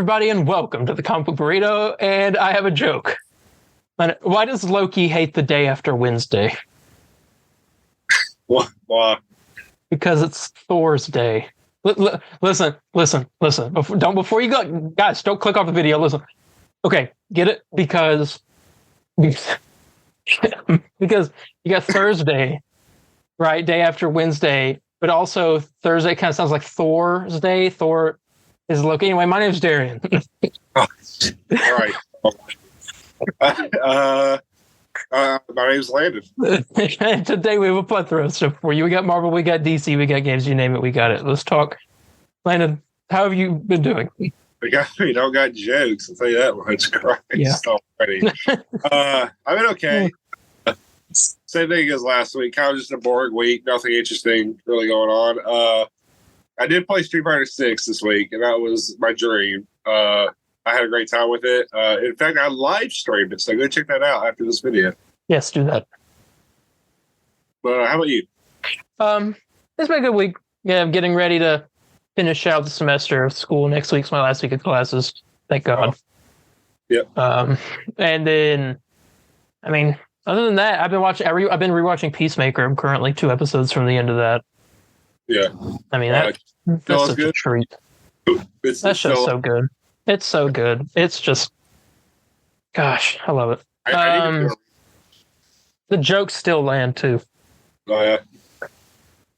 everybody, and welcome to the Comic Book Burrito. And I have a joke. Why does Loki hate the day after Wednesday? Why? Because it's Thor's day. Listen. Before you go, guys, don't click off the video. Listen. Okay, get it? Because you got Thursday, right? Day after Wednesday, but also Thursday kind of sounds like Thor's day. Thor is Loki. Anyway, my name's Darien. All right. My name's Landon. And today we have a plethora of stuff for you. We got Marvel, we got DC, we got games, you name it, we got it. Let's talk. Landon, how have you been doing? We don't got jokes, I'll tell you that much. Christ already. I've been okay. Same thing as last week. Kind of just a boring week. Nothing interesting really going on. I did play Street Fighter 6 this week, and that was my dream. I had a great time with it. In fact, I live streamed it, so go check that out after this video. Yes, do that. But how about you? It's been a good week. Yeah, I'm getting ready to finish out the semester of school. Next week's my last week of classes. Thank God. Yep. And then, I mean, other than that, I've been rewatching Peacemaker. I'm currently 2 episodes from the end of that. Yeah. I mean, that's such a treat. That show's so good. It's so good. It's just, gosh, I love it. The jokes still land too. Oh yeah.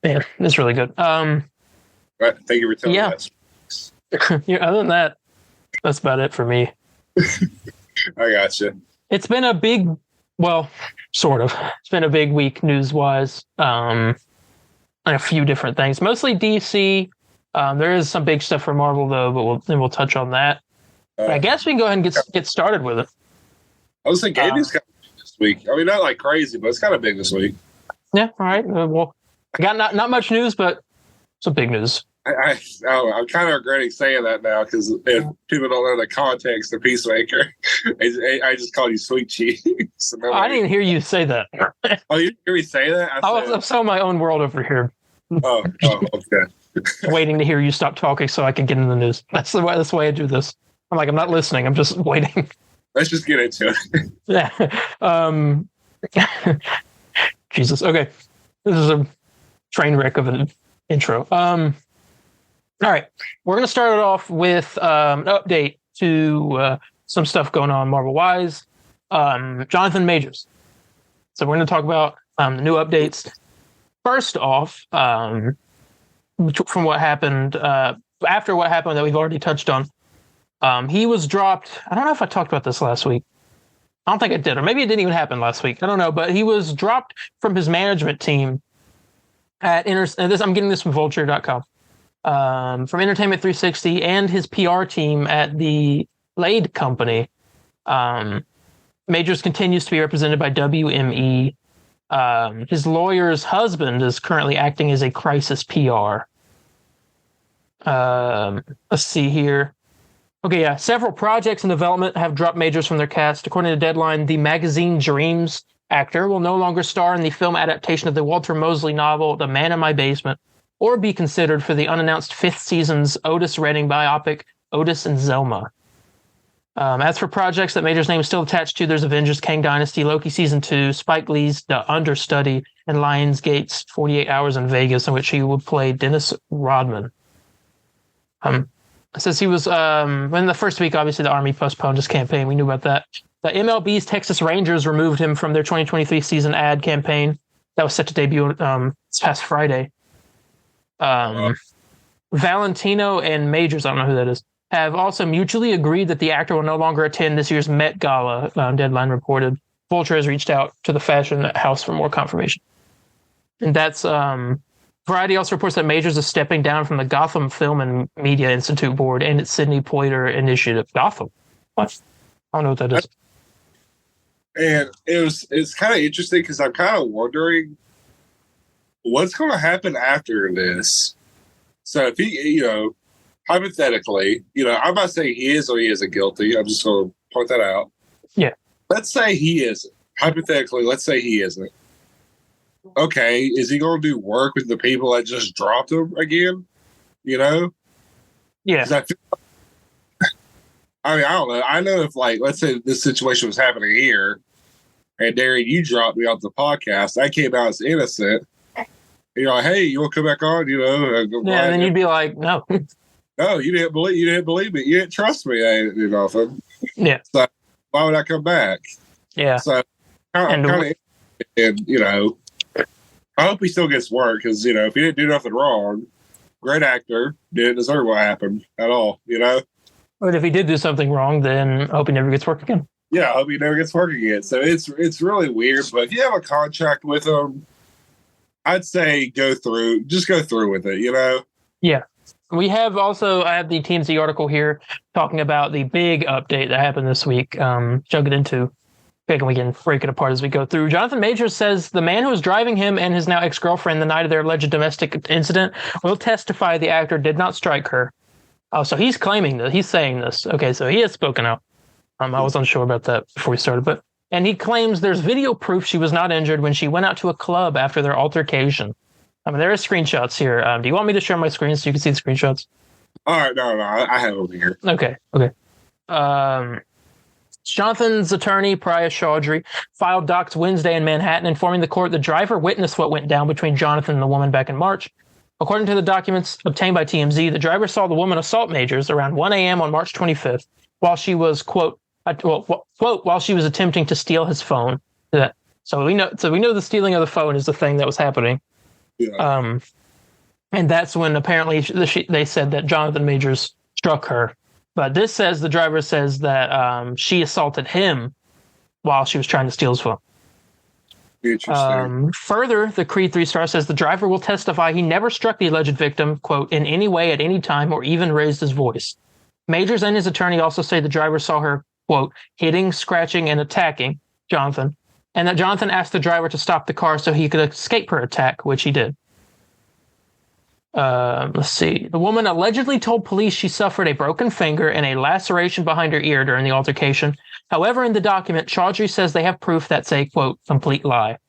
Man, it's really good. Right, thank you for telling us. Yeah, other than that, that's about it for me. I gotcha. It's been a big, well, sort of. It's been a big week news-wise. On a few different things, mostly DC. There is some big stuff for Marvel though, but we'll touch on that. But I guess we can go ahead and get started with it. I was thinking gaming's kind of big this week. I mean, not like crazy, but it's kind of big this week. Yeah, all right. Well, I got not much news, but some big news. I'm kind of regretting saying that now because if people don't know the context of Peacemaker, I just called you Sweet Cheese. So I didn't hear you say that. Oh, you didn't hear me say that? I'm still in my own world over here. Oh, okay. Waiting to hear you stop talking so I can get in the news. That's the way I do this. I'm not listening. I'm just waiting. Let's just get into it. Yeah. Jesus. Okay. This is a train wreck of an intro. All right. We're going to start it off with an update to some stuff going on Marvel-wise. Jonathan Majors. So we're going to talk about the new updates. First off, from what happened, after what happened that we've already touched on, he was dropped. I don't know if I talked about this last week. I don't think it did, or maybe it didn't even happen last week. I don't know, but he was dropped from his management team at I'm getting this from Vulture.com, from Entertainment 360 and his PR team at the Blade Company. Majors continues to be represented by WME. His lawyer's husband is currently acting as a crisis PR. Let's see here. Okay, yeah. Several projects in development have dropped Majors from their cast. According to Deadline, the magazine Dreams actor will no longer star in the film adaptation of the Walter Mosley novel The Man in My Basement, or be considered for the unannounced 5th season's Otis Redding biopic, Otis and Zelma. As for projects that Major's name is still attached to, there's Avengers Kang Dynasty, Loki Season 2, Spike Lee's The Understudy, and Lionsgate's 48 Hours in Vegas, in which he would play Dennis Rodman. It says he was, in the first week, obviously, the Army postponed his campaign. We knew about that. The MLB's Texas Rangers removed him from their 2023 season ad campaign that was set to debut this past Friday. Valentino and Majors, I don't know who that is, have also mutually agreed that the actor will no longer attend this year's Met Gala, Deadline reported. Vulture has reached out to the fashion house for more confirmation. And that's... Variety also reports that Majors is stepping down from the Gotham Film and Media Institute board and its Sidney Poitier initiative. Gotham? What? I don't know what that is. And it's kind of interesting because I'm kind of wondering what's going to happen after this. So if he, hypothetically, I'm not saying he is or he isn't guilty. I'm just going to point that out. Yeah. Let's say he isn't. Hypothetically, let's say he isn't. Okay, is he going to do work with the people that just dropped him again? Yeah. I mean, I don't know. I know if, like, let's say this situation was happening here, and Darien, you dropped me off the podcast. I came out as innocent. You're like, hey, you want to come back on? And then you'd be like, no. No, you didn't believe me. You didn't trust me. Nothing. Yeah. So why would I come back? Yeah. So kind of, I hope he still gets work because if he didn't do nothing wrong, great actor, didn't deserve what happened at all. But if he did do something wrong, then I hope he never gets work again. Yeah, I hope he never gets work again. So it's really weird. But if you have a contract with him, I'd say go through with it. Yeah. We have also, I have the TMZ article here talking about the big update that happened this week. Chug it into, and we can break it apart as we go through. Jonathan Majors says the man who was driving him and his now ex-girlfriend the night of their alleged domestic incident will testify the actor did not strike her. Oh, so he's claiming that. He's saying this. Okay, so he has spoken out. I was unsure about that before we started, and he claims there's video proof she was not injured when she went out to a club after their altercation. I mean, there are screenshots here. Do you want me to share my screen so you can see the screenshots? All right, no, I have them here. Okay. Jonathan's attorney, Priya Chaudhry, filed docs Wednesday in Manhattan, informing the court the driver witnessed what went down between Jonathan and the woman back in March. According to the documents obtained by TMZ, the driver saw the woman assault Majors around 1 a.m. on March 25th while she was, quote, while she was attempting to steal his phone. So we know the stealing of the phone is the thing that was happening. Yeah. And that's when apparently they said that Jonathan Majors struck her. But this says the driver says that she assaulted him while she was trying to steal his phone. Interesting. Further, the Creed 3-star says the driver will testify he never struck the alleged victim, quote, in any way at any time or even raised his voice. Majors and his attorney also say the driver saw her, quote, hitting, scratching, and attacking Jonathan, and that Jonathan asked the driver to stop the car so he could escape her attack, which he did. Let's see. The woman allegedly told police she suffered a broken finger and a laceration behind her ear during the altercation. However, in the document, Chaudhry says they have proof that's a, quote, complete lie.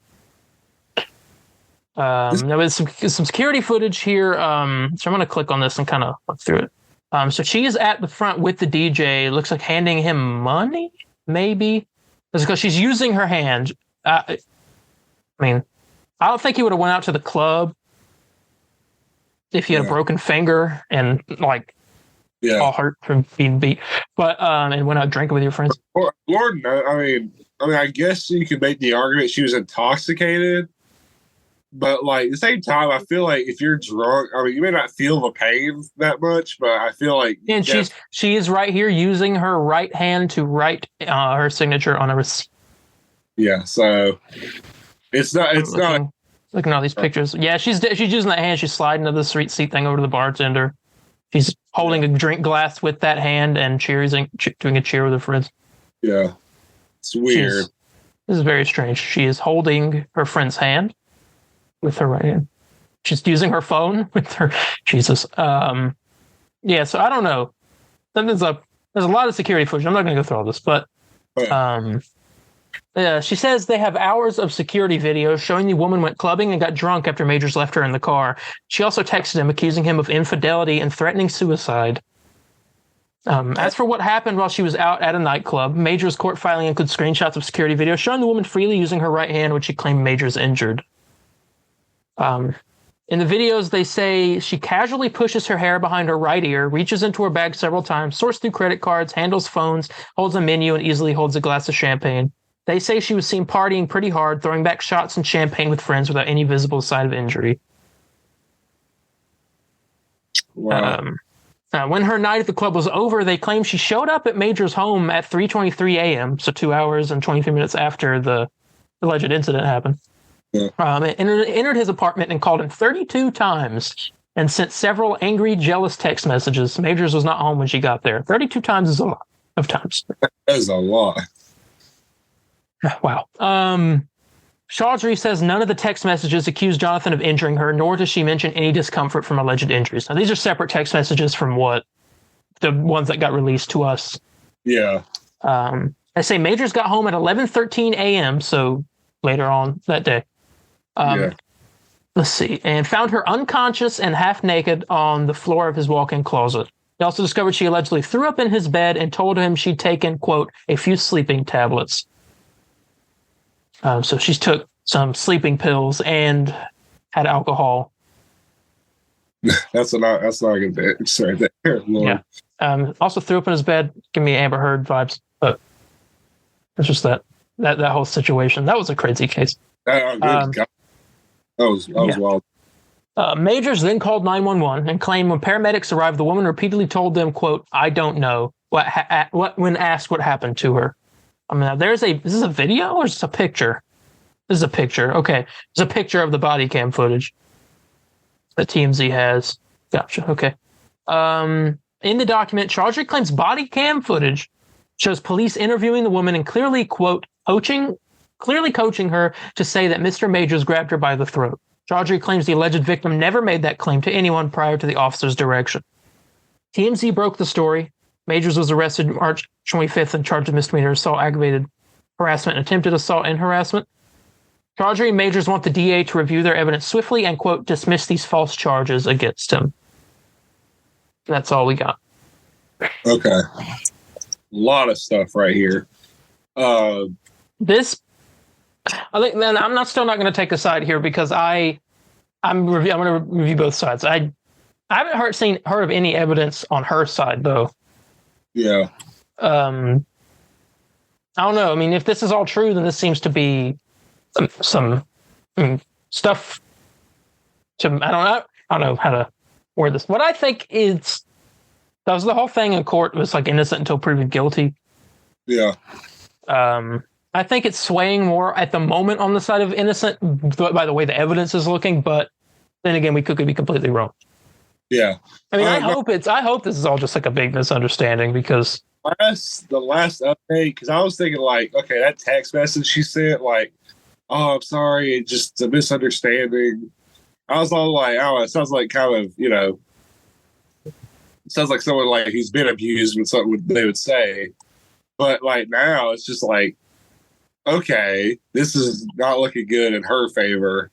There was some security footage here. So I'm going to click on this and kind of look through it. So she is at the front with the DJ. Looks like handing him money, maybe. It's because she's using her hand. I mean, I don't think he would have went out to the club if he had a broken finger and all hurt from being beat, but and went out drinking with your friends. Lord, no. I mean, I guess you could make the argument she was intoxicated, but at the same time, I feel like if you're drunk, I mean, you may not feel the pain that much, but I feel like, and she is right here using her right hand to write her signature on a receipt. Yeah, so it's not. Looking at all these pictures. Yeah, she's using that hand. She's sliding to the street seat thing over to the bartender. She's holding a drink glass with that hand and doing a cheer with her friends. Yeah, it's weird. This is very strange. She is holding her friend's hand with her right hand. She's using her phone with her. Jesus. Yeah. So I don't know. There's a lot of security footage. I'm not going to go through all this, but she says they have hours of security video showing the woman went clubbing and got drunk after Majors left her in the car. She also texted him, accusing him of infidelity and threatening suicide. As for what happened while she was out at a nightclub, Majors' court filing includes screenshots of security video showing the woman freely using her right hand, which she claimed Majors injured. In the videos, they say she casually pushes her hair behind her right ear, reaches into her bag several times, sorts through credit cards, handles phones, holds a menu, and easily holds a glass of champagne. They say she was seen partying pretty hard, throwing back shots and champagne with friends without any visible sign of injury. Wow. When her night at the club was over, they claim she showed up at Major's home at 3:23 a.m., so 2 hours and 23 minutes after the alleged incident happened. Yeah. Entered his apartment and called him 32 times and sent several angry, jealous text messages. Majors was not home when she got there. 32 times is a lot of times. That is a lot. Wow. Chaudhry says none of the text messages accuse Jonathan of injuring her, nor does she mention any discomfort from alleged injuries. Now, these are separate text messages from the ones that got released to us. Yeah. I say Majors got home at 11:13 a.m., so later on that day. Let's see. And found her unconscious and half naked on the floor of his walk-in closet. He also discovered she allegedly threw up in his bed and told him she'd taken, quote, a few sleeping tablets. So she took some sleeping pills and had alcohol. That's not a good bit. Sorry, there. Yeah. Also threw up in his bed. Give me Amber Heard vibes. But it's just that whole situation. That was a crazy case. That was wild. Majors then called 911 and claimed when paramedics arrived, the woman repeatedly told them, quote, I don't know when asked what happened to her. I mean, is this a video or is this a picture? This is a picture. Okay. There's a picture of the body cam footage that TMZ has. Gotcha. Okay. In the document, Chaudhry claims body cam footage shows police interviewing the woman and clearly, quote, coaching her to say that Mr. Majors grabbed her by the throat. Chaudhry claims the alleged victim never made that claim to anyone prior to the officer's direction. TMZ broke the story. Majors was arrested March 25th and charged with misdemeanor assault, aggravated harassment, and attempted assault and harassment. Chaudhry and Majors want the DA to review their evidence swiftly and, quote, dismiss these false charges against him. That's all we got. Okay. A lot of stuff right here. I think, man, I'm still not going to take a side here because I'm going to review both sides. I haven't heard of any evidence on her side though. Yeah. I don't know. I mean, if this is all true, then this seems to be some stuff. I don't know how to word this. What I think is that was the whole thing in court was like innocent until proven guilty. Yeah. I think it's swaying more at the moment on the side of innocent by the way the evidence is looking, but then again, we could be completely wrong. Yeah. I mean, I hope this is all just like a big misunderstanding because the last update, because I was thinking like, okay, that text message she sent, like, oh, I'm sorry, it's just a misunderstanding. I was all like, oh, it sounds like kind of, it sounds like someone like he's been abused with something they would say. But like now it's just like, okay, this is not looking good in her favor.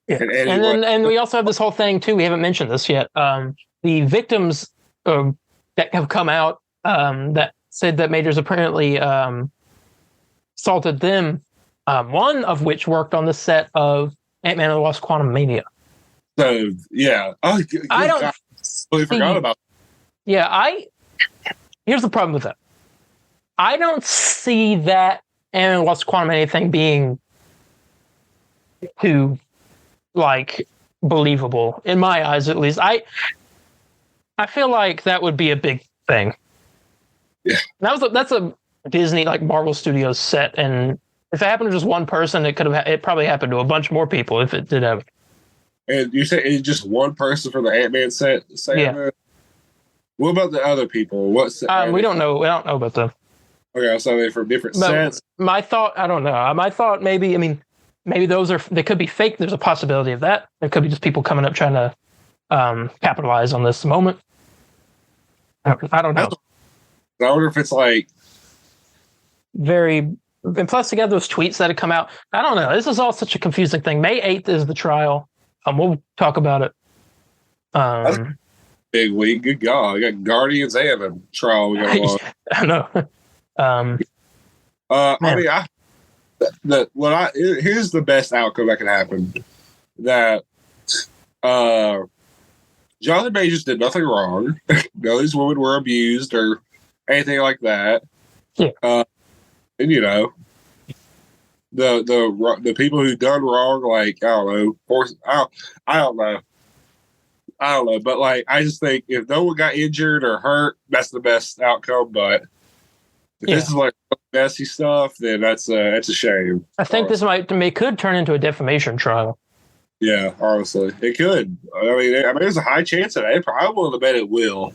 Yeah. And we also have this whole thing too. We haven't mentioned this yet. The victims that have come out that said that Majors apparently assaulted them. One of which worked on the set of Ant-Man and the Wasp: Quantumania. So yeah, I forgot about. Yeah, here's the problem with that. I don't see that Ant-Man and the Wasp: Quantumania thing being too like believable in my eyes, at least. I feel like that would be a big thing. Yeah, that's a Disney like Marvel Studios set, and if it happened to just one person, it probably happened to a bunch more people if it did happen. And you say it's just one person for the Ant-Man set? Yeah. What about the other people? We don't know. We don't know about them. Okay, so they're from different sets. My thought, I don't know. My thought, maybe they could be fake. There's a possibility of that. There could be just people coming up trying to capitalize on this moment. I don't know. I wonder if it's like and plus, together those tweets that had come out. I don't know. This is all such a confusing thing. May 8th is the trial. We'll talk about it. That's a big week. Good God. We got Guardians and a trial we got on. I know. Here's the best outcome that could happen. That Jonathan Majors did nothing wrong. None of these women were abused or anything like that. Yeah. And the people who done wrong, like I don't know, but like I just think if no one got injured or hurt, that's the best outcome. But if this is like messy stuff, then that's a shame. I think this could turn into a defamation trial. Yeah, honestly, it could. I mean, there's a high chance of that. I'm willing to bet it will.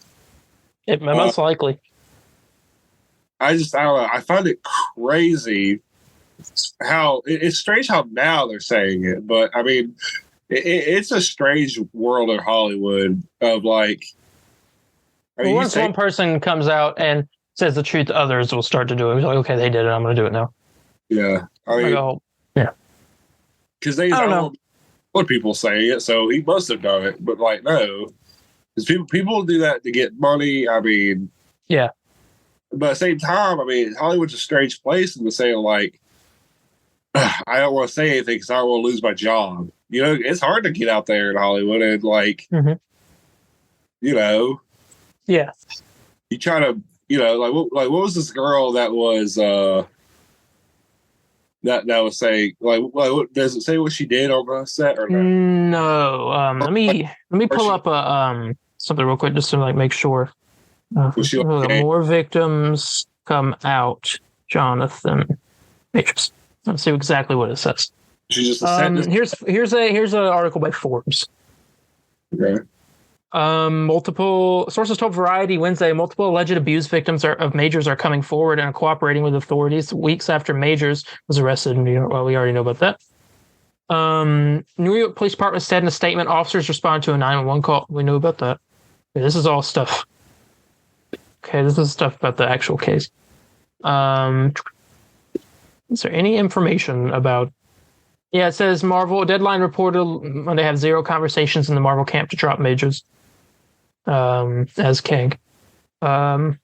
It most likely. I don't know. I find it crazy how it's strange how now they're saying it, but I mean, it's a strange world in Hollywood of like. Once one person comes out and says the truth, others will start to do it. It's like, okay, they did it. I'm going to do it now. Yeah, because they don't know what people saying it, so he must have done it. But like, no, Because people do that to get money. I mean, yeah. But at the same time, I mean, Hollywood's a strange place in the saying, like, I don't want to say anything because I don't want to lose my job. You know, it's hard to get out there in Hollywood and, like, you know, yeah, you try to, you know, what was this girl that was that was saying, like, does it say what she did on the set or not? No. Let me pull up something real quick just to like make sure. Was she okay? More victims come out, Jonathan Majors. Let's see exactly what it says. She just here's an article by Forbes. Okay. Multiple sources told Variety Wednesday multiple alleged abuse victims of Majors are coming forward and are cooperating with authorities weeks after Majors was arrested in New York. Well, we already know about that. New York Police Department said in a statement, officers responded to a 911 call. We knew about that. Okay, this is all stuff. Okay, this is stuff about the actual case. Is there any information about? Yeah, it says Marvel Deadline reported when they have 0 conversations in the Marvel camp to drop Majors as King. There's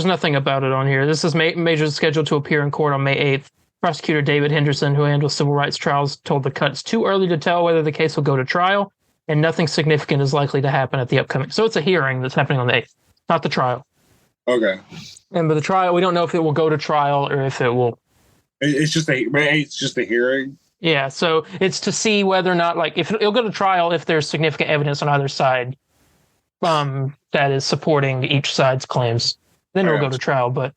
nothing about it on here. This is Majors scheduled to appear in court on May 8th. Prosecutor David Henderson, who handles civil rights trials, told the Cut it's too early to tell whether the case will go to trial, and nothing significant is likely to happen at the upcoming. So it's a hearing that's happening on the 8th, not the trial. Okay. And but the trial, we don't know if it will go to trial or if it will. It's just a hearing. Yeah, so it's to see whether or not, like, if it'll go to trial if there's significant evidence on either side that is supporting each side's claims. Then it'll go to trial. But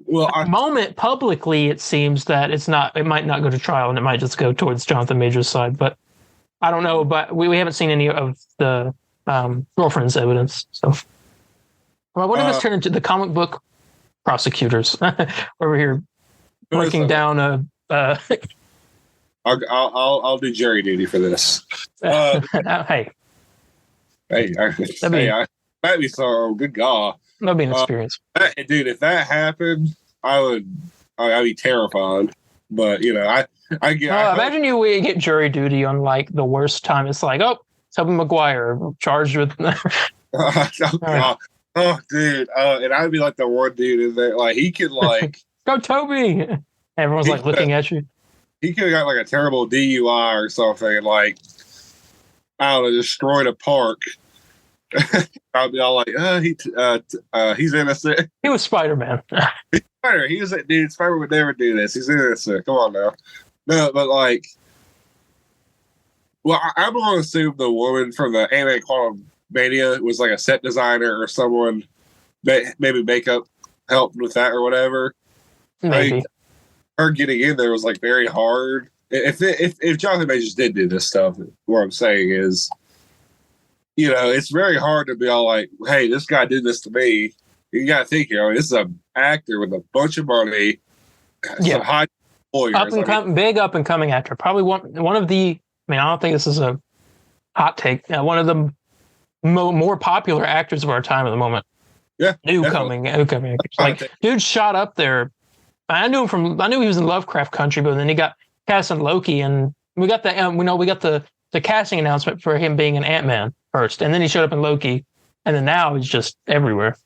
at the moment, publicly, it seems that it's not. It might not go to trial, and it might just go towards Jonathan Majors' side. But I don't know. But we haven't seen any of the girlfriend's evidence. So, well, what if this turned into the comic book prosecutors over here breaking down a? I'll do jury duty for this. Hey. That'd be so good. God, that'd be an experience, dude. If that happened, I'd be terrified. But you know, I imagine you get jury duty on like the worst time. It's like, oh, Tobey Maguire charged with. Oh, dude, and I'd be like the one dude in there, like he could like go Toby. Everyone's like looking at you. He could have got like a terrible DUI or something, and like I don't know, destroyed a park. I'll be all like, he's innocent. He was Spider-Man. He was that dude. Spider would never do this. He's innocent. Come on now. No, but like, well, I'm going to assume the woman from the Anime Quantum Mania was like a set designer or someone that maybe makeup helped with that or whatever. Maybe. Like, her getting in there was like very hard. If Jonathan Majors did do this stuff, what I'm saying is, you know, it's very hard to be all like, hey, this guy did this to me. You got to think, you know, this is an actor with a bunch of money, some high lawyers. Big up and coming actor. Probably one of the, I mean, I don't think this is a hot take. One of the more popular actors of our time at the moment. Yeah. New coming actors. Like, dude shot up there. I knew he was in Lovecraft Country, but then he got cast in Loki, and we got the casting announcement for him being an Ant-Man first, and then he showed up in Loki, and then now he's just everywhere.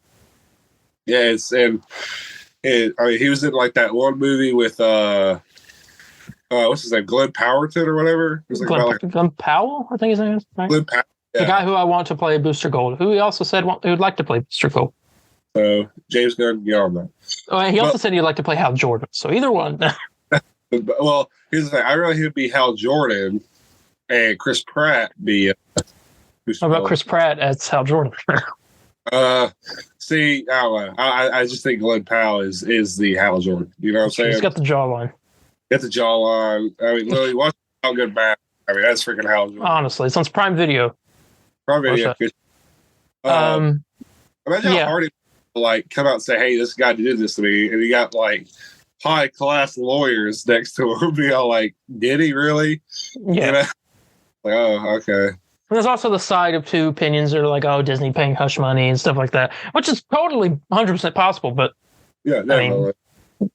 Yeah, I mean, he was in like that one movie with what's his name, Glenn Howerton or whatever. It was like Glenn Powell, I think his name is. Right? Glenn Powell, yeah. The guy who I want to play Booster Gold, who he also said he would like to play Booster Gold. So James Gunn, get on that. Oh, and he also said he'd like to play Hal Jordan. So either one. Well, here's the thing. I really he'd be Hal Jordan, and Chris Pratt be. What about Chris Pratt as Hal Jordan? See, I don't know. I just think Glenn Powell is the Hal Jordan. You know what I'm saying? He's got the jawline. Got the jawline. I mean, literally, watch how good back. I mean, that's freaking Hal Jordan. Honestly, it's on Prime Video. Prime Video. Imagine how hard it like come out and say, "Hey, this guy did this to me," and he got like high class lawyers next to him. Be all like, "Did he really?" Yeah. You know? Like, oh, okay. And there's also the side of two opinions that are like, "Oh, Disney paying hush money and stuff like that," which is totally 100% possible. But yeah, definitely.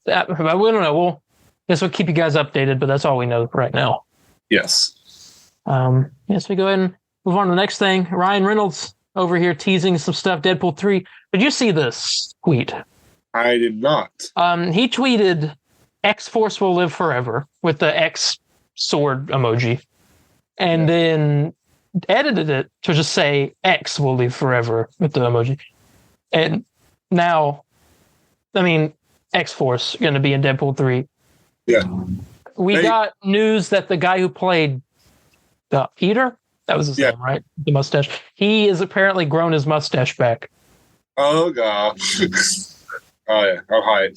I mean, we don't know. We'll keep you guys updated, but that's all we know right now. Yes. Yes, we go ahead and move on to the next thing. Ryan Reynolds over here teasing some stuff. Deadpool 3. Did you see this tweet? I did not. He tweeted, X-Force will live forever with the X sword emoji. And then edited it to just say X will live forever with the emoji. And now, I mean, X-Force going to be in Deadpool 3. Yeah. We got news that the guy who played Peter, that was his name, right? The mustache. He has apparently grown his mustache back. Oh, gosh. Oh, yeah. Oh, hi.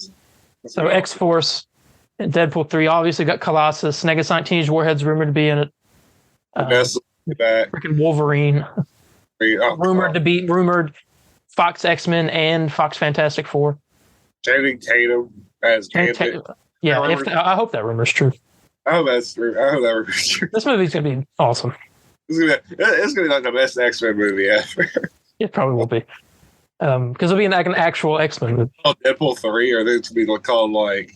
So X-Force and Deadpool 3 obviously got Colossus. Negasonic Teenage Warhead's rumored to be in it. Freaking Wolverine. Rumored Fox X-Men and Fox Fantastic Four. Channing Tatum as Gambit. Yeah, I hope that rumor's true. I hope that's true. I hope that rumor's true. This movie's going to be awesome. It's gonna be like the best X-Men movie ever. It probably will be. Because it'll be an actual X-Men movie. Oh, Deadpool 3, or it's going to be called like...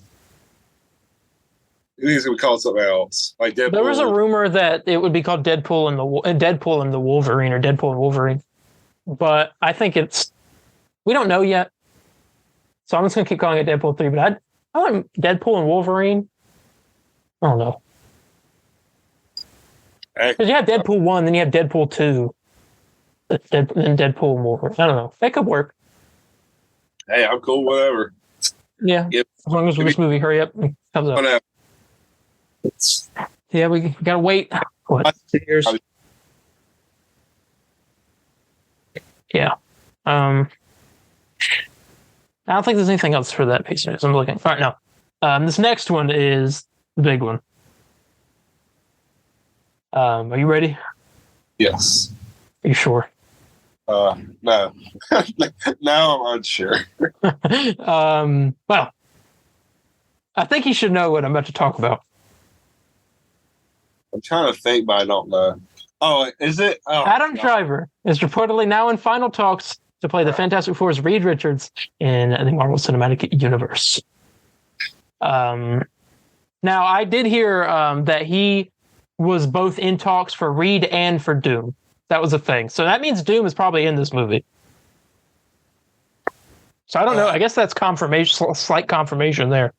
It needs to be called something else. Like Deadpool. There was a rumor that it would be called Deadpool and the Wolverine, or Deadpool and Wolverine. But I think we don't know yet. So I'm just going to keep calling it Deadpool 3. But I like Deadpool and Wolverine. I don't know. Because you have Deadpool 1, then you have Deadpool 2. Then Deadpool and Wolverine. I don't know. That could work. Hey, I'm cool, whatever. Yeah. Yep. As long as this movie hurry up and comes up. Whatever. Yeah, we got to wait. What? 2 years? Yeah. I don't think there's anything else for that piece of news. I'm looking. All right, no. This next one is the big one. Are you ready? Yes. Are you sure? No. Now I'm unsure. Well, I think you should know what I'm about to talk about. I'm trying to think, but I don't know. Oh, is it? Oh, Adam Driver is reportedly now in final talks to play the Fantastic Four's Reed Richards in the Marvel Cinematic Universe. Now, I did hear that he was both in talks for Reed and for Doom. That was a thing. So that means Doom is probably in this movie. So I don't know. I guess that's confirmation, slight confirmation there.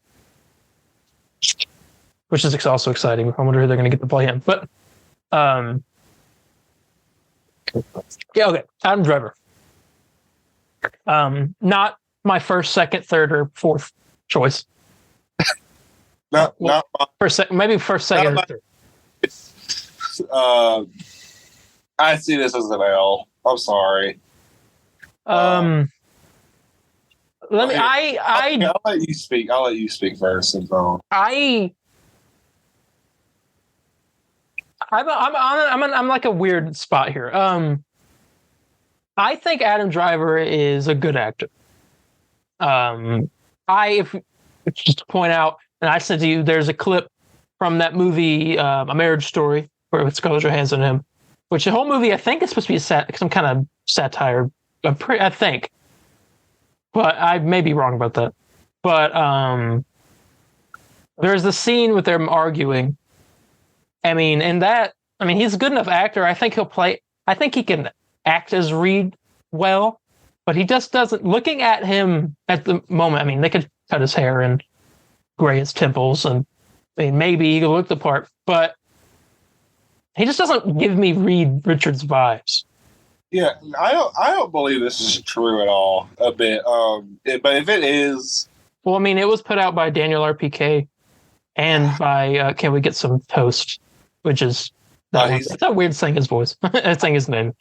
Which is also exciting. I wonder who they're going to get to play him. But, yeah, okay. Adam Driver. Not my first, second, third, or fourth choice. Not maybe first, second, or third. I see this as an L. I'm sorry. I'll let you speak. I'll let you speak first. I'm like a weird spot here. I think Adam Driver is a good actor. If just to point out, and I said to you, there's a clip from that movie, A Marriage Story, where it's Scarlett Johansson and him, which the whole movie I think is supposed to be some kind of satire. I think, but I may be wrong about that. But there's the scene with them arguing. I mean, he's a good enough actor. I think he can act as Reed well, but he just doesn't. Looking at him at the moment, I mean, they could cut his hair and gray his temples, and maybe he could look the part, but he just doesn't give me Reed Richards vibes. Yeah, I don't believe this is true at all. A bit, but if it is, well, I mean, it was put out by Daniel RPK and by Can We Get Some Toast, which is it's not weird saying his voice. Saying his name.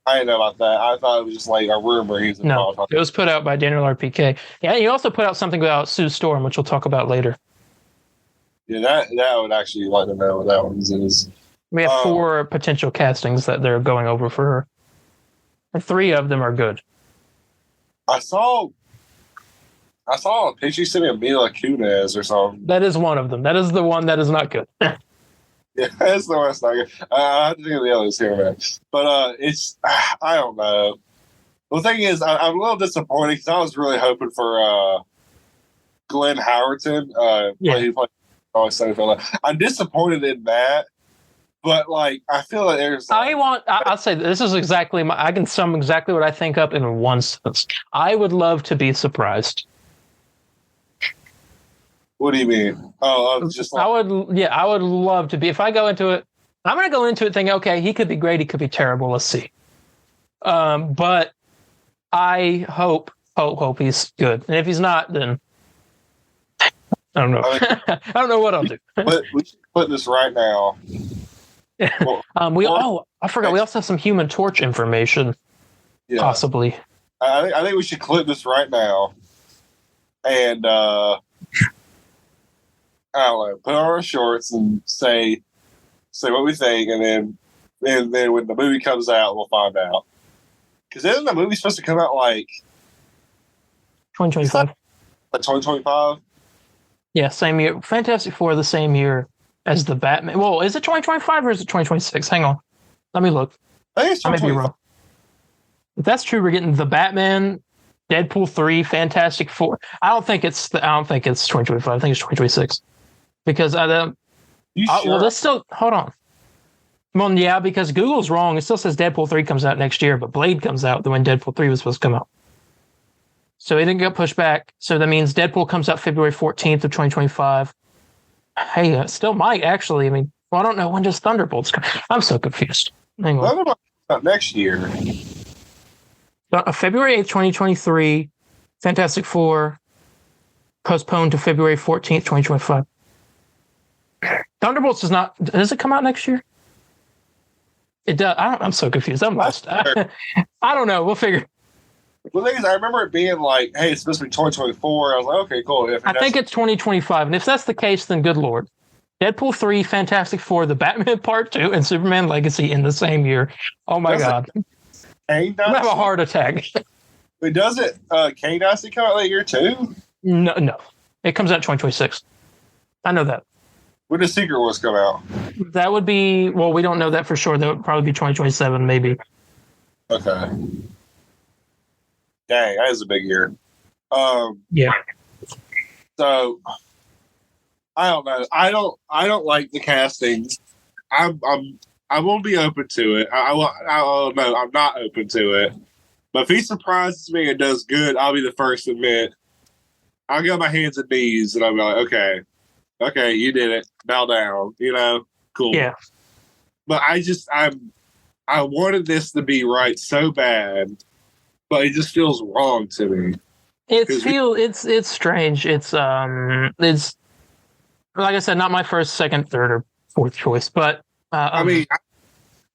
I didn't know about that. I thought it was just like a rumor. No, it was put out by Daniel RPK. Yeah, he also put out something about Sue Storm, which we'll talk about later. Yeah, that would actually like to know what that one is. We have 4 potential castings that they're going over for her. And 3 of them are good. I saw a picture you sent me of Mila Kunis or something. That is one of them. That is the one that is not good. Yeah, that's the one that's not good. I have to think of the others here, man. But I don't know. The thing is, I'm a little disappointed because I was really hoping for Glenn Howerton. He played always Seinfeld. I'm disappointed in that But like, I feel like there's. I'll say this is exactly I can sum exactly what I think up in one sentence. I would love to be surprised. What do you mean? Oh, just like, I would love to be. If I go into it, I'm going to go into it thinking, okay, he could be great, he could be terrible. Let's see. But I hope he's good, and if he's not, then I don't know. I don't know what I'll do. But we should put this right now. Well, I forgot. We also have some Human Torch information, possibly. I think we should clip this right now, and I don't know, put on our shorts and say what we think, and then when the movie comes out, we'll find out. Because isn't the movie supposed to come out like 2025? Like 2025? Yeah, same year. Fantastic Four the same year as the Batman. Well, is it 2025 or is it 2026? Hang on, let me look. I think it's 2025. I may be wrong. If that's true, we're getting the Batman, Deadpool 3, Fantastic Four. I don't think it's 2025. I think it's 2026 because sure? Well, let's still hold on. Well, yeah, because Google's wrong. It still says Deadpool 3 comes out next year, but Blade comes out when Deadpool 3 was supposed to come out. So it didn't get pushed back. So that means Deadpool comes out February 14th of 2025. Hey, it still might actually. I mean, well, I don't know. When does Thunderbolts come? I'm so confused. Hang on. Thunderbolts out next year. February 8th, 2023. Fantastic Four postponed to February 14th, 2025. Thunderbolts does it come out next year? It does. I'm so confused. I'm lost. I don't know. We'll figure. Well, the thing is, I remember it being like, hey, it's supposed to be 2024. I was like, okay, cool. I think it's 2025. And if that's the case, then good Lord. Deadpool 3, Fantastic Four, The Batman Part 2, and Superman Legacy in the same year. Oh, my God. I'm going to have a heart attack. Wait, does it? Kane Dynasty come out that year, too? No. It comes out 2026. I know that. When does Secret Wars come out? That would be, well, we don't know that for sure. That would probably be 2027, maybe. Okay. Dang, that is a big year. Yeah. So I don't know. I don't like the casting. I won't be open to it. No, I'm not open to it. But if he surprises me and does good, I'll be the first to admit. I'll go on my hands and knees and I'll be like, okay, you did it. Bow down. Cool. Yeah. But I wanted this to be right so bad, but it just feels wrong to me. It's strange. It's like I said, not my first, second, third, or fourth choice, but I mean,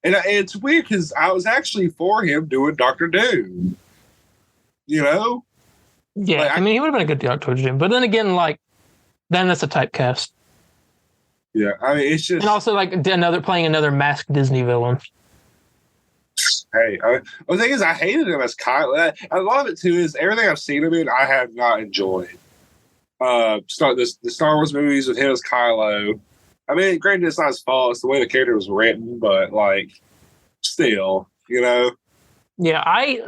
it's weird because I was actually for him doing Dr. Doom. Yeah, like, I mean, he would have been a good Dr. Doom, but then again, then that's a typecast. Yeah, I mean, it's just, and also playing another masked Disney villain. Hey, the thing is, I hated him as Kylo. A lot of it too is everything I've seen him in, I have not enjoyed. The Star Wars movies with him as Kylo. I mean, granted, it's not his fault; it's the way the character was written. But still, Yeah,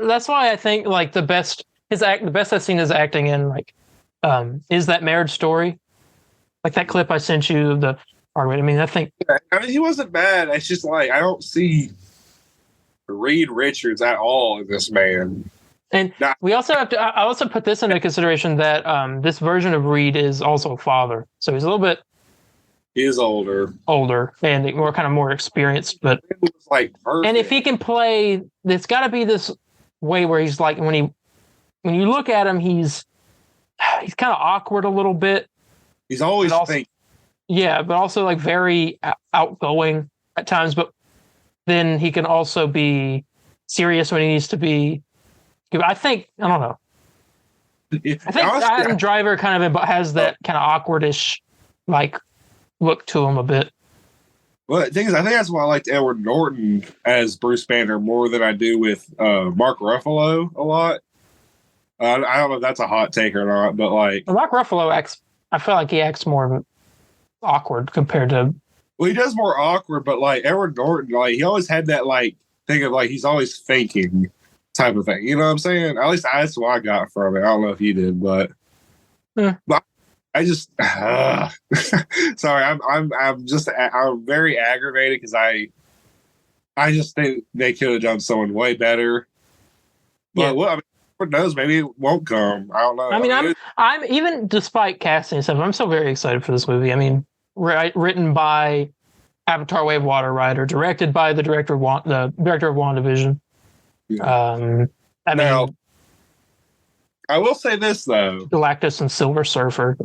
that's why I think the best I've seen his acting in is that Marriage Story, that clip I sent you of the argument. I mean, I think he wasn't bad. It's just I don't see Reed Richards at all in this man. And we also have to. I also put this into consideration that this version of Reed is also a father, so he's a little bit. He is older and more experienced, but it was perfect. And if he can play, it's got to be this way where he's when you look at him, he's kind of awkward a little bit. He's always thinking. Yeah, but also very outgoing at times. But then he can also be serious when he needs to be. I don't know. I think Adam Driver kind of has that kind of awkwardish look to him a bit. Well, the thing is, I think that's why I liked Edward Norton as Bruce Banner more than I do with Mark Ruffalo a lot. I don't know if that's a hot take or not, but Mark Ruffalo I feel like he acts more awkward compared to. Well, he does more awkward, but Edward Norton, he always had that thing of he's always faking type of thing. You know what I'm saying? At least that's what I got from it. I don't know if you did, but. Yeah. But I just sorry. I'm very aggravated because I just think they could have done someone way better. But who knows? Maybe it won't come. I don't know. I mean, I'm even despite casting and stuff, I'm still very excited for this movie. I mean, written by Avatar: Way of Water writer, directed by the director of WandaVision. Yeah. I mean, I will say this though: Galactus and Silver Surfer.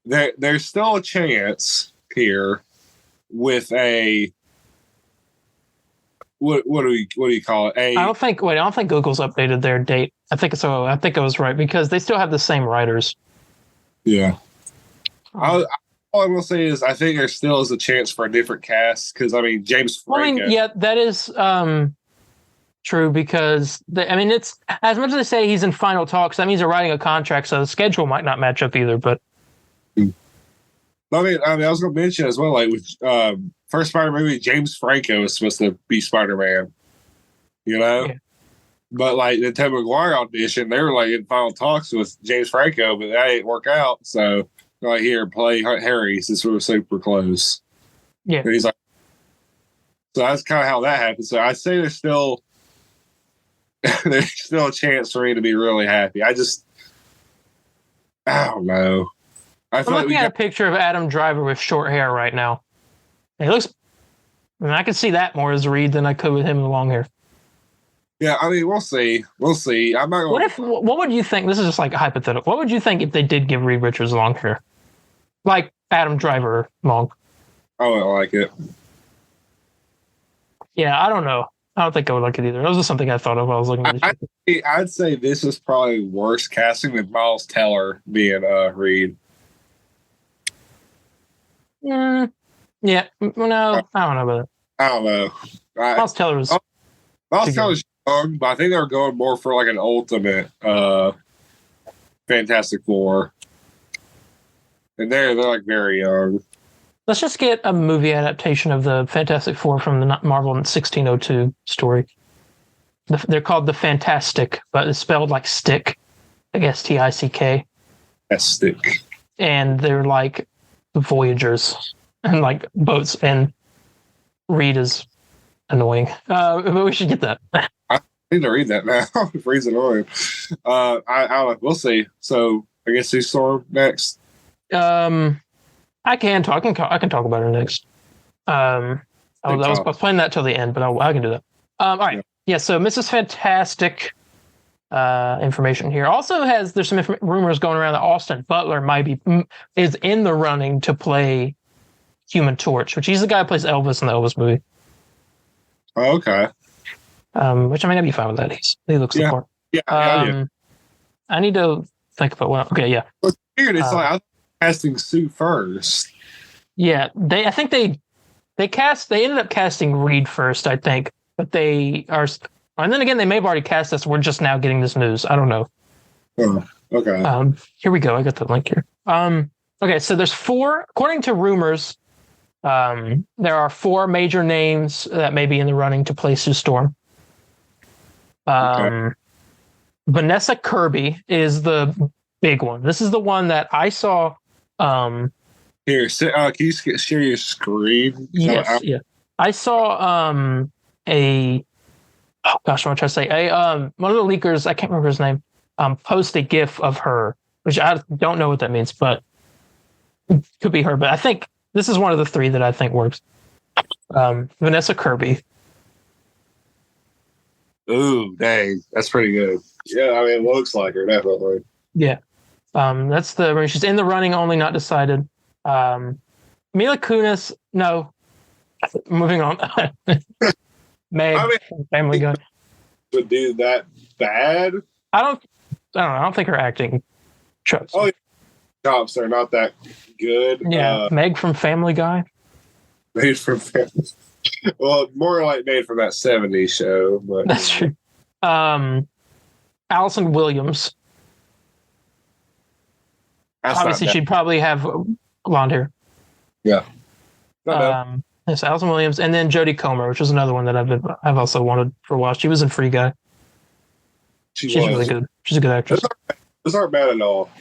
There's still a chance here with a what do you call it? I don't think Google's updated their date. I think I was right because they still have the same writers. Yeah. All I will say is I think there still is a chance for a different cast because I mean James Franco. That is true because it's as much as they say he's in final talks, that means they're writing a contract, so the schedule might not match up either. But I mean, I was going to mention as well, like with first Spider-Man movie, James Franco is supposed to be Spider-Man, Yeah. But like the Tobey Maguire audition, they were like in final talks with James Franco, but that didn't work out. So like here, play Harry since we were super close. Yeah, and he's like, so that's kind of how that happened. So I say there's still a chance for me to be really happy. I don't know. I'm looking at a picture of Adam Driver with short hair right now. He looks. I can see that more as Reed than I could with him with long hair. Yeah, I mean, we'll see. I'm not going. What would you think? This is just like hypothetical. What would you think if they did give Reed Richards long hair, like Adam Driver long? I wouldn't like it. Yeah, I don't know. I don't think I would like it either. That was just something I thought of while I was looking at this. I'd say this is probably worse casting than Miles Teller being Reed. Yeah. No, I don't know about it. I don't know. Miles Teller's young, but I think they're going more for like an ultimate Fantastic Four. And they're like very young. Let's just get a movie adaptation of the Fantastic Four from the Marvel 1602 story. They're called The Fantastic, but it's spelled like stick. I guess Tick. That's stick. And they're like Voyagers and like boats, and Reed is annoying. But we should get that. I need to read that now. Reed's annoying. We'll see. So I guess who's Storm next? I can talk about her next. I was playing that till the end, but I can do that. All right. Yeah. So Mrs. Fantastic information here. Also there's some rumors going around that Austin Butler is in the running to play Human Torch, which he's the guy who plays Elvis in the Elvis movie. Oh, okay. Which I mean, I'd be fine with that. He looks the part. Yeah. I need to think about what. Okay. Yeah. Well, it's weird. It's like I'm casting Sue first. Yeah. I think they ended up casting Reed first, I think, but they are. And then again, they may have already cast us. We're just now getting this news. I don't know. Oh, okay. Here we go. I got the link here. Okay, so there's 4, according to rumors, there are 4 major names that may be in the running to play Sue Storm. Vanessa Kirby is the big one. This is the one that I saw. Here, can you share your screen? Yes, yeah. I saw oh gosh, what am I trying to say? One of the leakers, I can't remember his name, post a GIF of her, which I don't know what that means, but it could be her. But I think this is one of the 3 that I think works. Vanessa Kirby. Ooh, dang, that's pretty good. Yeah, I mean, it looks like her, definitely. Yeah, she's in the running, only not decided. Mila Kunis, no. Moving on. Meg, Family Guy. Would do that bad? I don't know. I don't think her acting chops. Oh, chops are not that good. Yeah, Meg from Family Guy. Made from Family. Well, more like made from that 70s show. But that's true. Allison Williams. Obviously, she'd probably have blonde hair. Yeah. Yes, Allison Williams, and then Jodie Comer, which is another one that I've also wanted for a while. She was in Free Guy. She's really good. She's a good actress. Those aren't bad at all.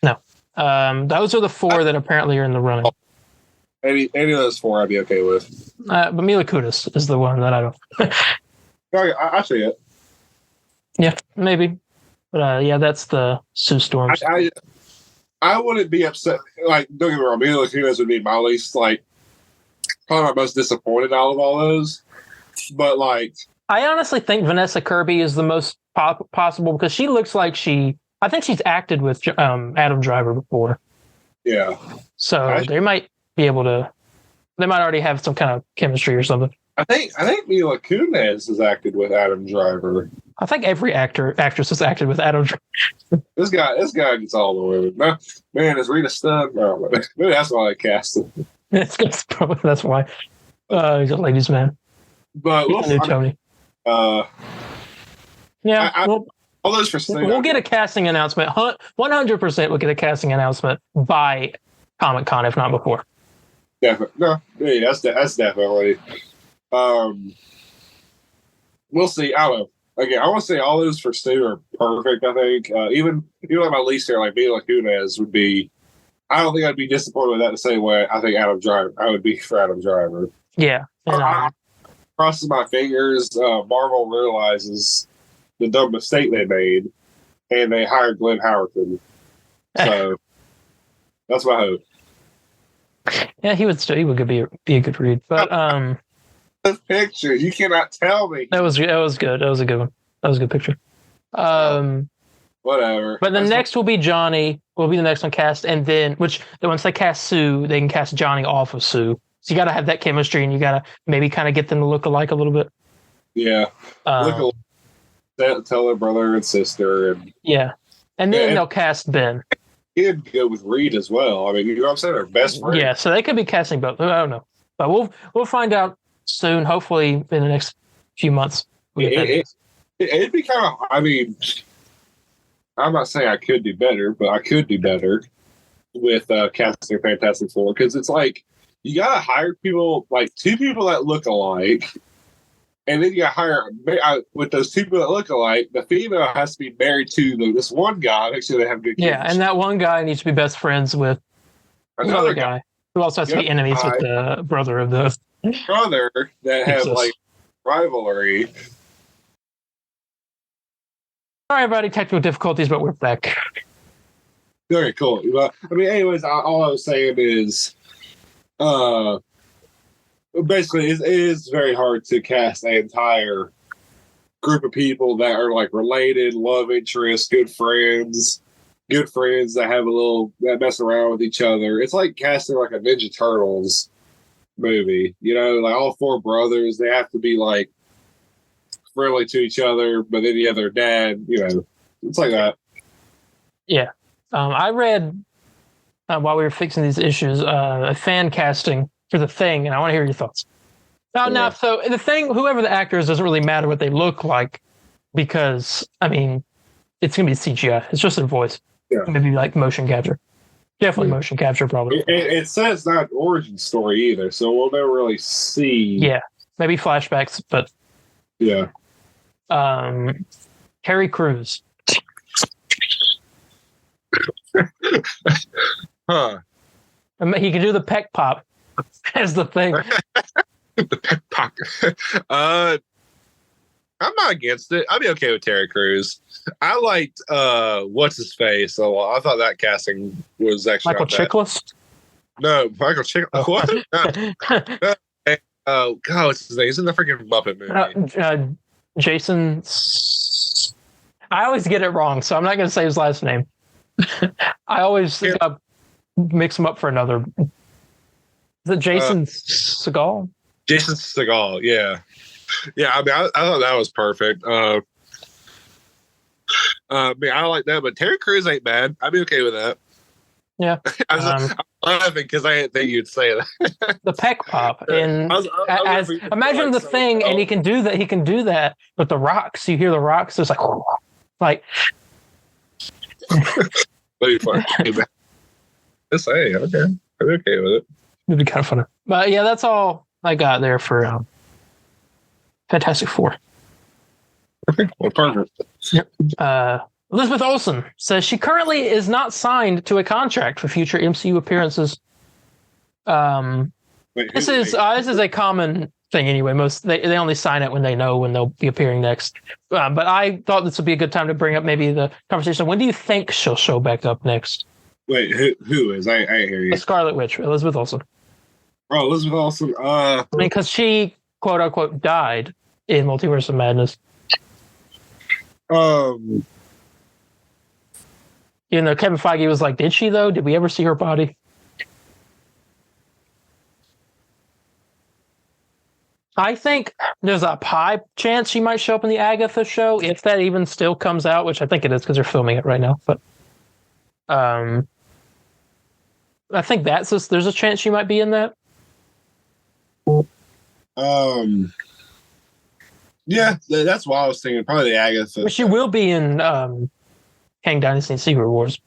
No. Those are the four that apparently are in the running. Any of those four I'd be okay with. But Mila Kunis is the one that I don't. I see it. Yeah, maybe. But yeah, that's the Sue Storms. I wouldn't be upset. Like, don't get me wrong, Mila Kunis would be my least, like, probably my most disappointed out of all those. But, like, I honestly think Vanessa Kirby is the most possible because she looks like I think she's acted with Adam Driver before. Yeah. So they might be able to. They might already have some kind of chemistry or something. I think Mila Kunis has acted with Adam Driver. I think every actress has acted with Adam Driver. This guy gets all the women. Man, is Rita Stud? No, maybe that's why I cast him. That's why. He's a ladies' man. But Tony. Yeah, all those for we'll get a casting announcement. 100% we'll get a casting announcement by Comic-Con, if not before. Definitely. No, yeah, that's definitely. We'll see. I don't know. Again, I want to say all those for Stu are perfect. I think even like my least here, like Mila Kunis would be. I don't think I'd be disappointed with that the same way. I think Adam Driver. I would be for Adam Driver. Yeah. And, crosses my fingers. Marvel realizes the dumb mistake they made, and they hired Glenn Howerton. So that's my hope. Yeah, he would be a good read. But the picture, you cannot tell me. That was good. That was a good one. That was a good picture. Whatever. But the next will be Johnny. Will be the next one cast, and then once they cast Sue, they can cast Johnny off of Sue. So you got to have that chemistry, and you got to maybe kind of get them to look alike a little bit. Yeah. Tell their brother and sister, and and then they'll cast Ben. He'd go with Reed as well. I mean, you know what I'm saying? They're best friends. Yeah, so they could be casting both. I don't know, but we'll find out soon. Hopefully, in the next few months. It'd be kind of. I mean, I'm not saying I could do better, but I could do better with casting Fantastic Four because it's like you gotta hire people, like two people that look alike. And then you got to hire, with those two people that look alike, the female has to be married to this one guy. Make sure they have good kids. Yeah, and that one guy needs to be best friends with another guy who also has to be enemies with the brother of the brother that have like rivalry. Sorry, everybody, technical difficulties, but we're back. Very cool. But, I mean, anyways, all I was saying is, basically, it is very hard to cast an entire group of people that are like related, love interests, good friends that have that mess around with each other. It's like casting like a Ninja Turtles movie, like all four brothers. They have to be like friendly to each other, but then you have their dad. It's like that. Yeah, I read while we were fixing these issues a fan casting for The Thing, and I want to hear your thoughts. Now, so The Thing, whoever the actor is, doesn't really matter what they look like because, I mean, it's going to be CGI. It's just their voice. Yeah. Maybe like motion capture. Definitely motion capture, probably. It says not an origin story either, so we'll never really see. Yeah, maybe flashbacks, but. Yeah. Terry Crews. Huh. He can do the peck pop as The Thing. The peck pop. I'm not against it. I'd be okay with Terry Crews. I liked what's his face. So I thought that casting was actually Michael Chiklis. No, Michael Chiklis. What? Oh God, what's his name? He's in the freaking Muppet movie. Jason. I always get it wrong, so I'm not going to say his last name. I always mix him up for another. Is it Jason Segel? Jason Segel, yeah. Yeah, I mean, I thought that was perfect. I like that, but Terry Crews ain't bad. I'd be okay with that. Yeah. I'm laughing because I didn't think you'd say that. The peck pop. And imagine The Thing, and he can do that. He can do that with the rocks. You hear the rocks, it's like Just say, okay. I'm okay with it. It'd be kind of funny. But yeah, that's all I got there for Fantastic Four. Okay, well, perfect. Yep. Elizabeth Olsen says she currently is not signed to a contract for future MCU appearances. This is a common thing anyway. They only sign it when they know when they'll be appearing next. But I thought this would be a good time to bring up maybe the conversation. When do you think she'll show back up next? Wait, who is? I hear you. The Scarlet Witch, Elizabeth Olsen. Oh, Elizabeth Olsen. Because she quote unquote died in Multiverse of Madness. You know, Kevin Feige was like, "Did she though? Did we ever see her body?" I think there's a high chance she might show up in the Agatha show, if that even still comes out, which I think it is because they're filming it right now. But I think there's a chance she might be in that. Yeah, that's what I was thinking. Probably the Agatha. But she will be in Kang Dynasty and Secret Wars.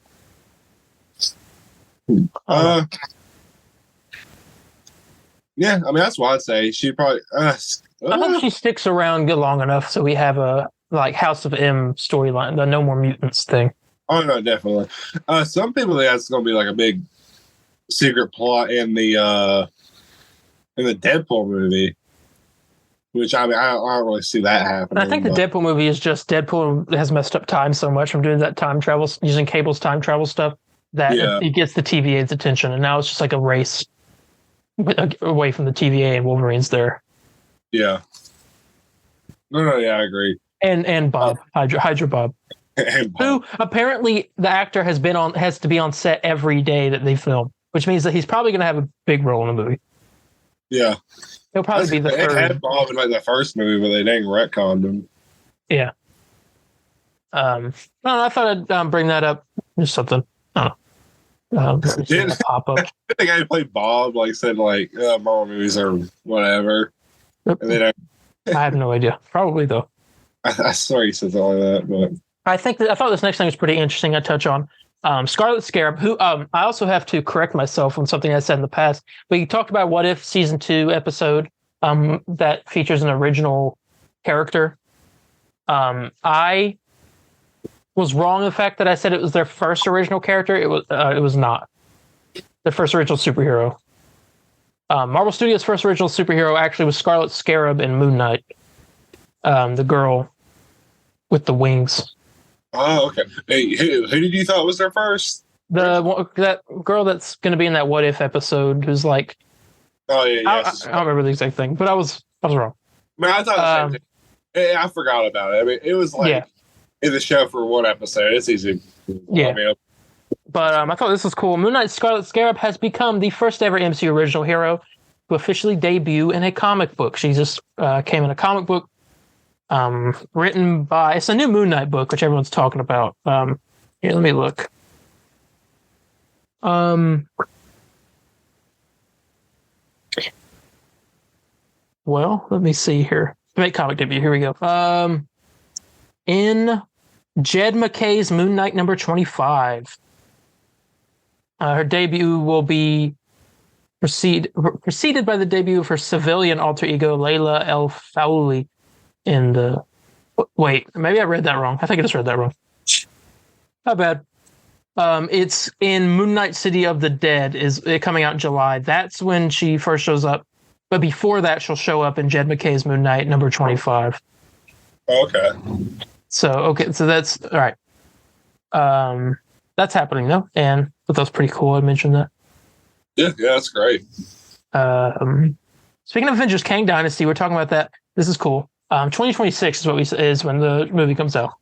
Yeah, I mean that's what I'd say. She probably. I hope she sticks around long enough so we have a House of M storyline, the No More Mutants thing. Oh no, definitely. Some people think that's going to be like a big secret plot in the Deadpool movie. Which I mean, I don't really see that happening. I think the Deadpool movie is just Deadpool has messed up time so much from doing that time travel, using Cable's time travel stuff, that it gets the TVA's attention, and now it's just like a race away from the TVA, and Wolverine's there. Yeah. No, yeah, I agree. And Bob, Hydra Bob, who apparently the actor has to be on set every day that they film, which means that he's probably going to have a big role in the movie. Yeah. He'll probably be the third. They had Bob in like the first movie, but they didn't retcon him. Yeah. No, I thought I'd bring that up. Just something. I don't know. Pop up. The guy who played Bob said Marvel movies or whatever. Yep. And then I have no idea. Probably though. I saw you said something like that, but I thought this next thing was pretty interesting. I touch on Scarlet Scarab, who I also have to correct myself on something I said in the past. We talked about What If season 2 episode that features an original character. I was wrong in the fact that I said it was their first original character. It was not their first original superhero. Marvel Studios' first original superhero actually was Scarlet Scarab in Moon Knight, the girl with the wings. Oh, okay. Hey, who did you thought was their first? That girl that's going to be in that What If episode, who's like, oh yeah, I don't remember the exact thing, but I was wrong. I mean, I thought the same thing. I forgot about it. I mean, it was in the show for one episode. It's easy. Yeah. But I thought this was cool. Moon Knight's Scarlet Scarab has become the first ever MCU original hero to officially debut in a comic book. She just came in a comic book written by... It's a new Moon Knight book, which everyone's talking about. Here, let me look. Well, let me see here. Make comic debut. Here we go. In Jed MacKay's Moon Knight number 25. Her debut will be preceded by the debut of her civilian alter ego, Layla El Fowley, in the... Wait, maybe I read that wrong. I think I just read that wrong. Not bad. It's in Moon Knight City of the Dead, is it coming out in July. That's when she first shows up. But before that, she'll show up in Jed MacKay's Moon Knight number 25. Okay. So that's all right. That's happening though, and but that's pretty cool. I mentioned that. Yeah, that's great. Speaking of Avengers Kang Dynasty, we're talking about that. This is cool. 2026 is when the movie comes out.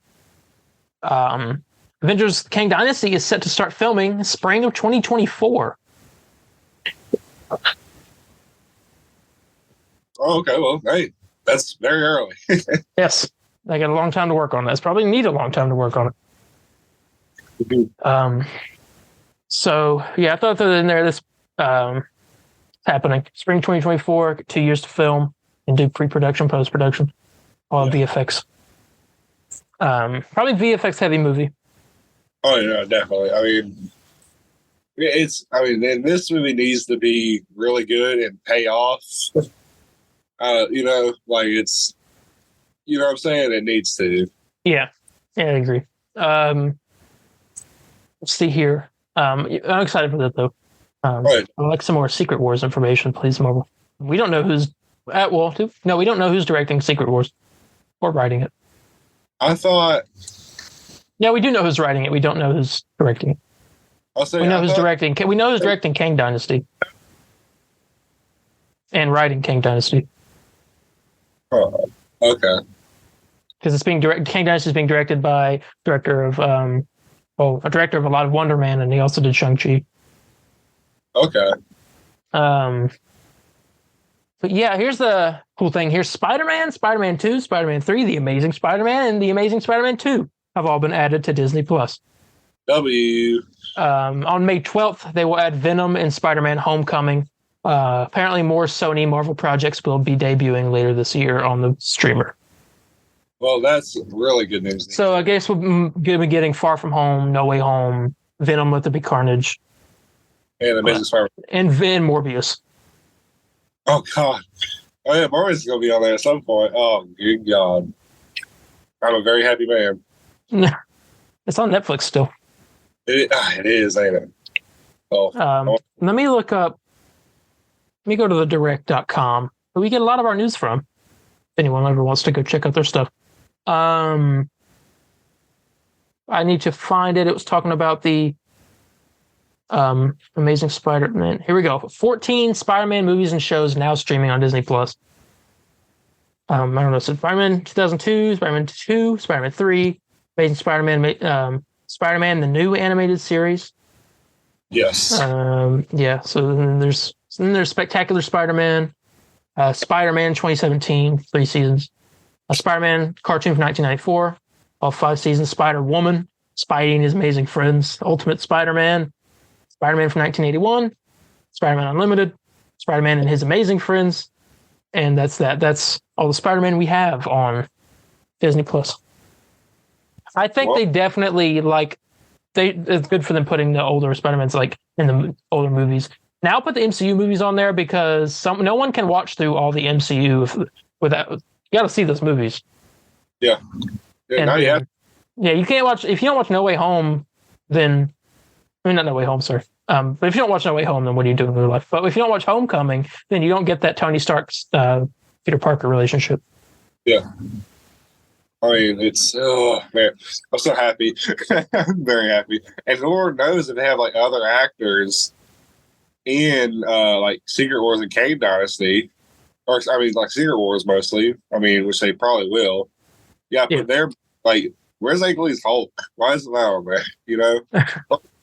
Avengers Kang Dynasty is set to start filming spring of 2024. Oh, okay. Well, hey, that's very early. Yes, they got a long time to work on this. Probably need a long time to work on it. So yeah, I thought that in there this happening spring 2024, 2 years to film and do pre-production, post-production, all VFX. Probably VFX heavy movie. Oh yeah, definitely. Then this movie needs to be really good and pay off. It's, you know what I'm saying? It needs to. Yeah, I agree. Let's see here. I'm excited for that though. Right. I'd like some more Secret Wars information, please, Marvel. We don't know who's we don't know who's directing Secret Wars or writing it. I thought. Yeah, we do know who's writing it. We don't know who's directing it. We know who's directing. We know who's directing Kang Dynasty and writing Kang Dynasty. Oh, okay. Because it's being directed. Kang Dynasty is being directed by a director of a lot of Wonder Man, and he also did Shang-Chi. Okay. But yeah, here's the cool thing. Here's Spider-Man, Spider-Man 2, Spider-Man 3, The Amazing Spider-Man, and The Amazing Spider-Man 2 have all been added to Disney Plus. W. On May 12th, they will add Venom and Spider-Man Homecoming. Apparently, more Sony Marvel projects will be debuting later this year on the streamer. Well, that's really good news. So I guess we'll be getting Far From Home, No Way Home, Venom Let There Be Carnage, and Amazing Spider-Man. and Morbius. Oh, God. Oh, yeah, Morbius is going to be on there at some point. Oh, good God. I'm a very happy man. It's on Netflix still. It is, ain't it? Oh. Let me look up. Let me go to the direct.com, where we get a lot of our news from. If anyone ever wants to go check out their stuff. I need to find it. It was talking about the Amazing Spider-Man. Here we go. 14 Spider-Man movies and shows now streaming on Disney Plus. I don't know. So Spider-Man 2002, Spider-Man 2, Spider-Man 3, Amazing Spider-Man, Spider-Man the new animated series. Yes. Yeah. So then there's Spectacular Spider-Man, Spider-Man 2017, 3 seasons. A Spider-Man cartoon from 1994, all 5 seasons. Spider-Woman, Spidey and His Amazing Friends, Ultimate Spider-Man, Spider-Man from 1981, Spider-Man Unlimited, Spider-Man and His Amazing Friends, and that's that. That's all the Spider-Man we have on Disney Plus. I think they definitely it's good for them putting the older Spider-Mans in the older movies. Now put the MCU movies on there because no one can watch through all the MCU without. You got to see those movies. Yeah. Not yet. Yeah, you can't watch if you don't watch No Way Home. Then not No Way Home, sorry. But if you don't watch No Way Home, then what are you doing with your life? But if you don't watch Homecoming, then you don't get that Tony Stark's Peter Parker relationship. Yeah. I mean, it's man, I'm so happy. I'm very happy. And Lord knows if they have other actors in Secret Wars and Kang Dynasty, or Secret Wars mostly. Which they probably will. Yeah, but they're where's Lee's Hulk? Why isn't that on there?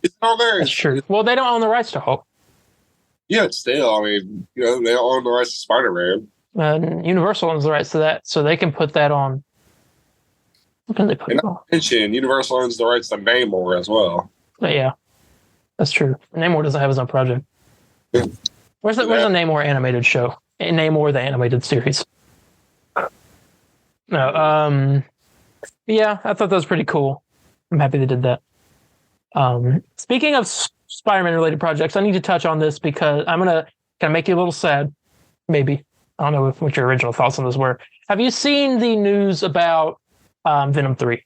It's on there. That's true. Well, they don't own the rights to Hulk. Yeah, it's still. They don't own the rights to Spider-Man. Universal owns the rights to that, so they can put that on. What can they put it on? Universal owns the rights to Namor as well. But yeah, that's true. Namor doesn't have his own project. Where's the Namor animated show? Namor the animated series. No, yeah, I thought that was pretty cool. I'm happy they did that. Speaking of Spider-Man related projects, I need to touch on this because I'm gonna kind of make you a little sad. Maybe I don't know what your original thoughts on this were. Have you seen the news about Venom 3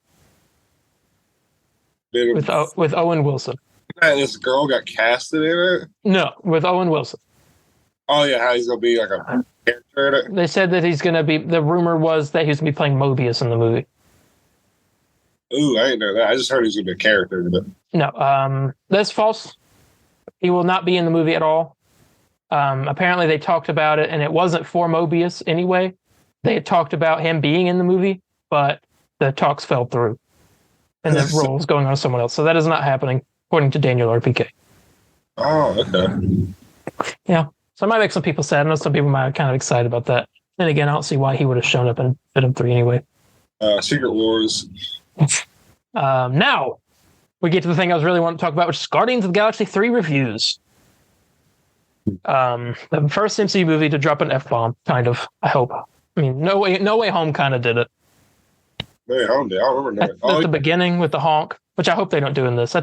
with Owen Wilson? This girl got casted in it? No, with Owen Wilson. Oh yeah, how he's gonna be a character in it? They said that he's gonna be. The rumor was that he was gonna be playing Mobius in the movie. Ooh, I didn't know that. I just heard he's gonna be a character in it. No, that's false. He will not be in the movie at all. Apparently, they talked about it, and it wasn't for Mobius anyway. They had talked about him being in the movie, but the talks fell through, and the role is going on to someone else. So that is not happening, according to Daniel RPK. Oh, okay. Yeah. So it might make some people sad. I know some people might be kind of excited about that. Then again, I don't see why he would have shown up in Venom 3 anyway. Secret Wars. Now, we get to the thing I was really wanting to talk about, which is Guardians of the Galaxy 3 reviews. The first MCU movie to drop an F-bomb, kind of, I hope. No Way Home kind of did it. No Way Home did. I remember that. At the beginning with the honk, which I hope they don't do in this. I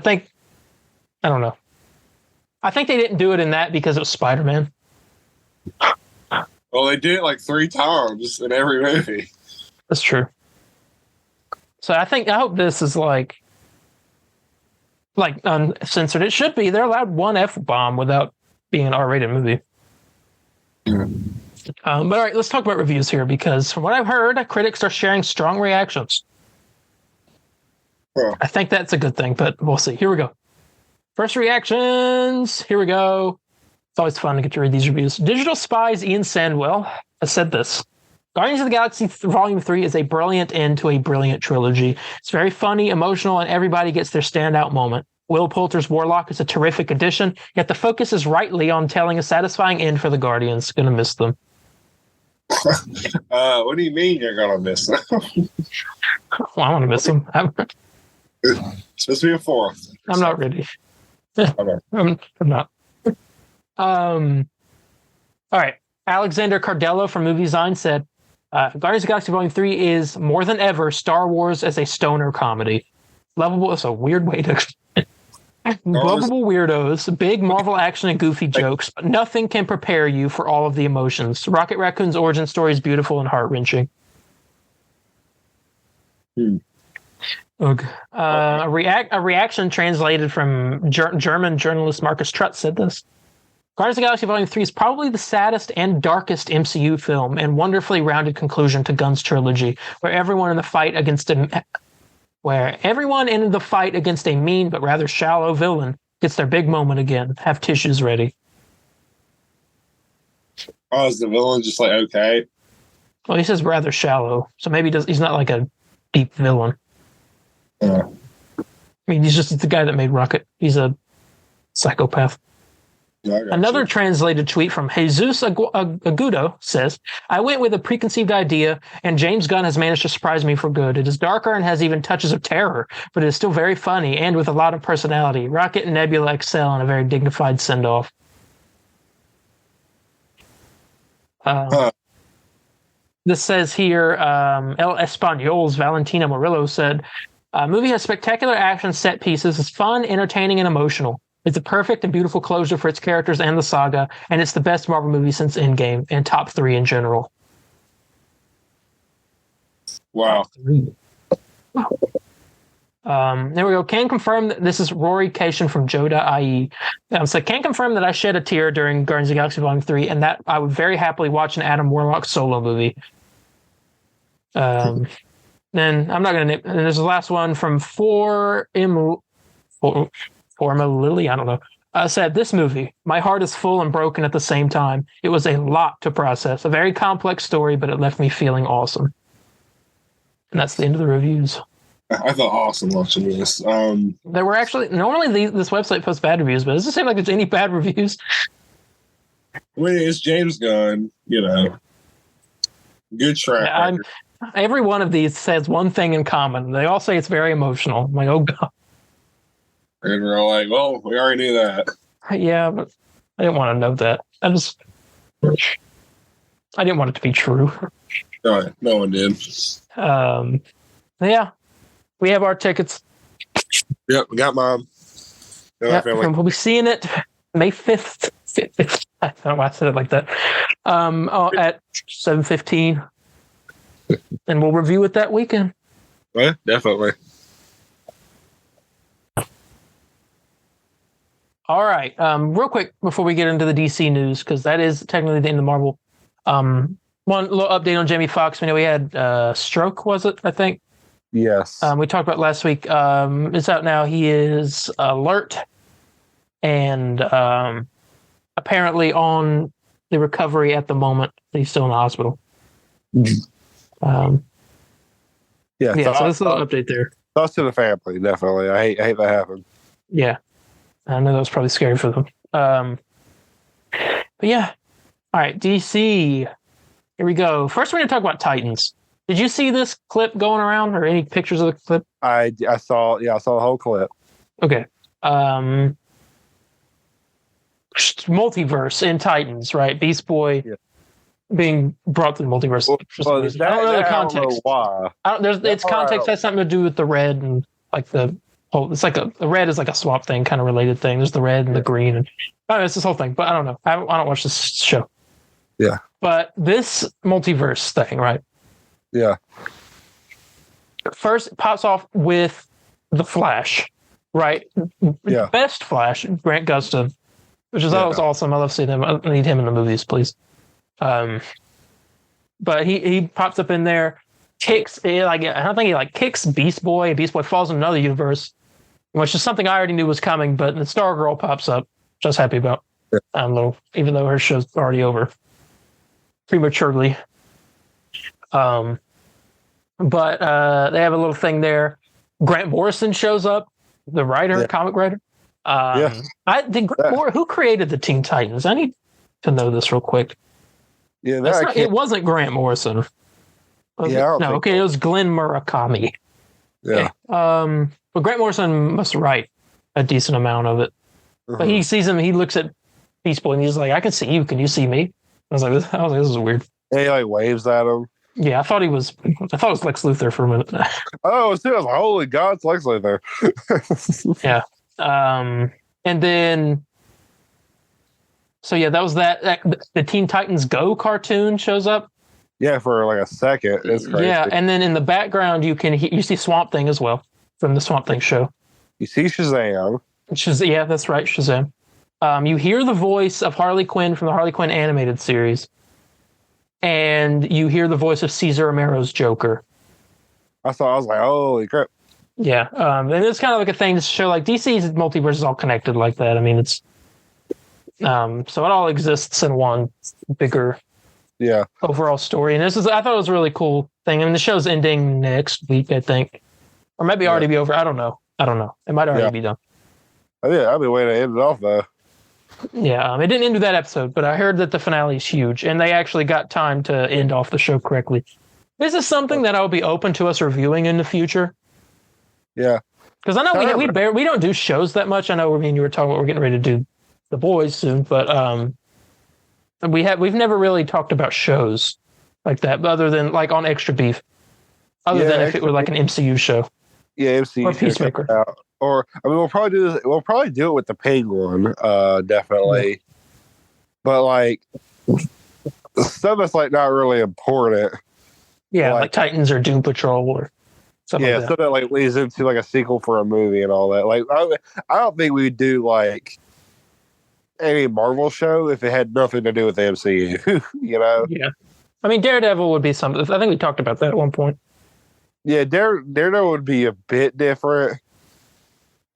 don't know. I think they didn't do it in that because it was Spider-Man. Well, they did it 3 times in every movie. That's true. So I hope this is like uncensored. It should be. They're allowed one F-bomb without being an R-rated movie. But all right, let's talk about reviews here, because from what I've heard, critics are sharing strong reactions. I think that's a good thing, but we'll see. Here we go. First reactions. Here we go. It's always fun to get to read these reviews. Digital Spy's Ian Sandwell has said this. Guardians of the Galaxy Volume 3 is a brilliant end to a brilliant trilogy. It's very funny, emotional, and everybody gets their standout moment. Will Poulter's Warlock is a terrific addition, yet the focus is rightly on telling a satisfying end for the Guardians. Gonna miss them. What do you mean you're gonna miss them? Well, I want to miss them. It's supposed to be a fourth. I'm not ready. Okay. I'm not. All right. Alexander Cardello from Movie Design said, Guardians of the Galaxy Volume 3 is more than ever Star Wars as a stoner comedy. Lovable is a weird way to lovable weirdos, big Marvel action and goofy jokes, but nothing can prepare you for all of the emotions. Rocket Raccoon's origin story is beautiful and heart-wrenching. Okay. A reaction translated from German journalist Marcus Trutz said this. Guardians of the Galaxy Volume 3 is probably the saddest and darkest MCU film and wonderfully rounded conclusion to Gunn's trilogy, where everyone in the fight against a mean but rather shallow villain gets their big moment again. Have tissues ready. Oh, is the villain just like okay? Well, he says rather shallow, so maybe he's not like a deep villain. Yeah. I mean, he's just the guy that made Rocket. He's a psychopath. Yeah, Another translated tweet from Jesus Agudo says, I went with a preconceived idea, and James Gunn has managed to surprise me for good. It is darker and has even touches of terror, but it is still very funny and with a lot of personality. Rocket and Nebula excel in a very dignified send-off. This says here, El Español's Valentina Murillo said, movie has spectacular action set pieces, is fun, entertaining, and emotional. It's a perfect and beautiful closure for its characters and the saga, and it's the best Marvel movie since Endgame, and top 3 in general. Wow. There we go. Can confirm that this is Rory Cation from Joe.ie. So can confirm that I shed a tear during Guardians of the Galaxy Volume 3, and that I would very happily watch an Adam Warlock solo movie. Then I'm not going to name. And there's the last one from Forma Lily, I don't know, said, this movie, my heart is full and broken at the same time. It was a lot to process, a very complex story, but it left me feeling awesome. And that's the end of the reviews. I felt awesome watching this. There were actually, normally this website posts bad reviews, but it doesn't seem like there's any bad reviews. When it's James Gunn, good track record. Every one of these says one thing in common. They all say it's very emotional. I'm like, oh, God. And we're all like, well, we already knew that. Yeah, but I didn't want to know that. I didn't want it to be true. No one did. Yeah, we have our tickets. Yep, we got mine. Yep, and we'll be seeing it May 5th. I don't know why I said it like that. At 7:15. And we'll review it that weekend. Yeah, definitely. All right. Real quick before we get into the DC news, because that is technically the end of Marvel. One little update on Jamie Foxx. We know he had stroke, was it? I think. Yes. We talked about last week. It's out now. He is alert and apparently on the recovery at the moment. He's still in the hospital. So this is a little update there. Thoughts to the family, definitely. I hate that happened. Yeah. I know that was probably scary for them. But yeah. All right, DC. Here we go. First, we're going to talk about Titans. Did you see this clip going around or any pictures of the clip? I saw the whole clip. Okay. Multiverse in Titans, right? Beast Boy being brought to the multiverse. Well, I don't know the context. I don't know why. It's context has something to do with the red and like the whole. It's like the red is like a swap thing, kind of related thing. There's the red and the green, and it's this whole thing. But I don't know. I don't watch this show. Yeah. But this multiverse thing, right? Yeah. First, it pops off with the Flash. Right. Yeah. Best Flash, Grant Gustin, which is always awesome. I love seeing him. I need him in the movies, please. But he pops up in there, kicks I don't think he kicks Beast Boy. Beast Boy falls in another universe, which is something I already knew was coming. But the Stargirl pops up, which I was happy about. Even though her show's already over prematurely. But they have a little thing there. Grant Morrison shows up, the writer, comic writer. Who created the Teen Titans? I need to know this real quick. Yeah, it wasn't Grant Morrison. It was Glenn Murakami. Yeah. Okay. But Grant Morrison must write a decent amount of it. But he sees him, he looks at Beast Boy and he's like, I can see you. Can you see me? I was like, this is weird. And he waves at him. Yeah, I thought it was Lex Luthor for a minute. Oh, I was like, holy God, it's Lex Luthor. Yeah. And then, so yeah, that was that. The Teen Titans Go cartoon shows up. Yeah, for a second. It's crazy. Yeah, and then in the background, you see Swamp Thing as well from the Swamp Thing show. You see Shazam. Yeah, that's right, Shazam. You hear the voice of Harley Quinn from the Harley Quinn animated series. And you hear the voice of Cesar Romero's Joker. I was like, holy crap. Yeah, and it's kind of like a thing to show DC's multiverse is all connected like that. I mean, it's so it all exists in one bigger overall story. And I thought it was a really cool thing. I mean, the show's ending next week, I think. Or maybe already be over. I don't know. It might already be done. Yeah, I've been waiting to end it off, though. Yeah, it didn't end with that episode, but I heard that the finale is huge, and they actually got time to end off the show correctly. This is something that I would be open to us reviewing in the future. Yeah, because I know we don't do shows that much. I know. I mean, you were talking about we're getting ready to do The Boys soon, but we've never really talked about shows like that, other than on Extra Beef. Other than if it were an MCU show. Yeah, MCU or Peacemaker. Or we'll probably do this. We'll probably do it with the Penguin, definitely. Yeah. But stuff that's not really important. Yeah, like Titans or Doom Patrol or something. Yeah, so that leads into a sequel for a movie and all that. I don't think we'd do any Marvel show if it had nothing to do with the MCU. Yeah. I mean, Daredevil would be something. I think we talked about that at one point. Yeah, Daredevil would be a bit different.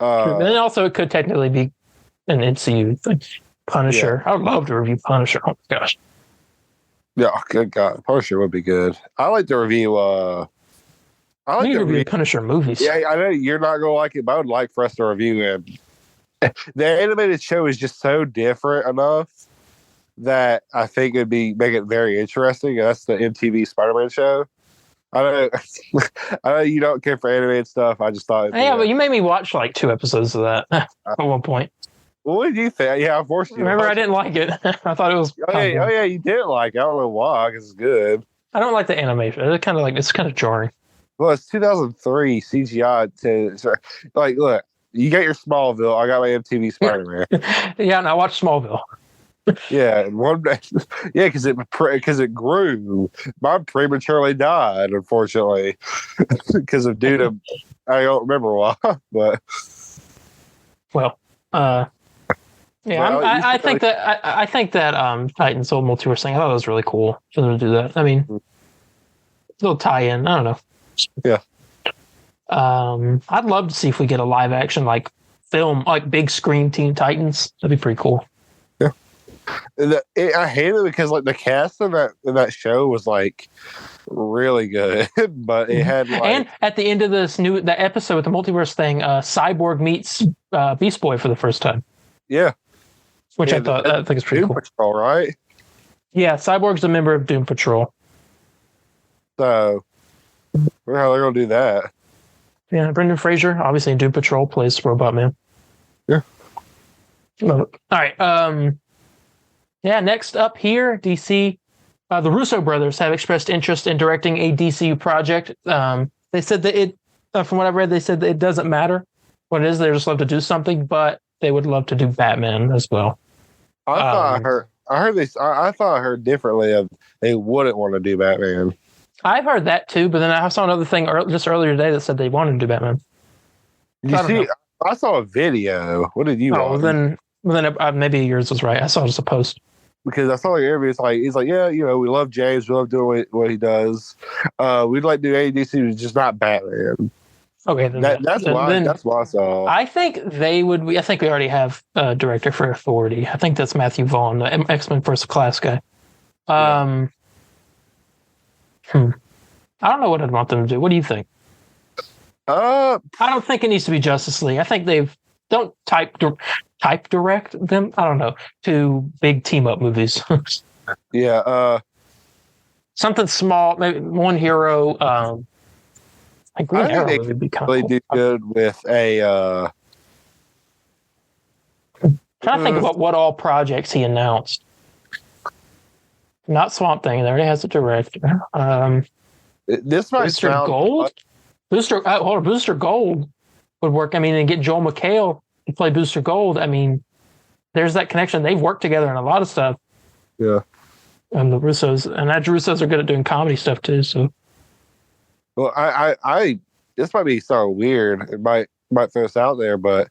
And then also it could technically be an MCU thing. Punisher. Yeah. I would love to review Punisher. Oh my gosh. Yeah, good God. Punisher would be good. I like to review review Punisher movies. Yeah, I know you're not gonna like it, but I would like for us to review it. The animated show is just so different enough that I think it'd make it very interesting. That's the MTV Spider-Man show. I know you don't care for animated stuff. I just thought. But you made me watch 2 episodes of that at one point. What did you think? Yeah, unfortunately. Remember, I didn't like it. I thought it was. Oh yeah, you didn't like it. I don't know why, because it's good. I don't like the animation. It's kind of jarring. Well, it's 2003 CGI. Look, you got your Smallville. I got my MTV Spider-Man. Yeah, and I watched Smallville. Yeah, and one day, because it grew. Mine prematurely died, unfortunately, because of due to I don't remember why, but I think that Titans Old Multiverse thing. I thought it was really cool for them to do that. I mean, little tie-in. I don't know. Yeah. I'd love to see if we get a live action film, big screen Teen Titans. That'd be pretty cool. I hate it because the cast in that show was really good, but it had and at the end of the episode with the multiverse thing, Cyborg meets Beast Boy for the first time. Yeah, which I think is pretty cool. Patrol, right? Yeah, Cyborg's a member of Doom Patrol. So, how they're gonna do that? Yeah, Brendan Fraser, obviously in Doom Patrol, plays Robot Man. Yeah. All right. Yeah, next up here, DC. The Russo brothers have expressed interest in directing a DCU project. They said that from what I've read, they said that it doesn't matter what it is. They just love to do something, but they would love to do Batman as well. I thought I heard differently. They wouldn't want to do Batman. I've heard that too, but then I saw another thing just earlier today that said they wanted to do Batman. You see, I saw a video. What did you watch? Then maybe yours was right. I saw just a post. Because I saw like interview. It's like he's like, yeah, we love James. We love doing what he does. We'd like to do ADC, just not Batman. Okay, then that's why I saw. I think they would be. I think we already have a director for Authority. I think that's Matthew Vaughn, the X-Men First Class guy. I don't know what I'd want them to do. What do you think? I don't think it needs to be Justice League. I think don't type direct them. I don't know, to big team up movies. Yeah. Something small, maybe one hero. Like Green Arrow would be kind of cool. Do good with a. Trying to think about what all projects he announced. Not Swamp Thing. They already has a director. This might Booster Gold. Booster Gold would work. I mean, and get Joel McHale to play Booster Gold. I mean, there's that connection. They've worked together in a lot of stuff. Yeah. And the Russos are good at doing comedy stuff too. So. Well, I this might be so weird. It might throw us out there, but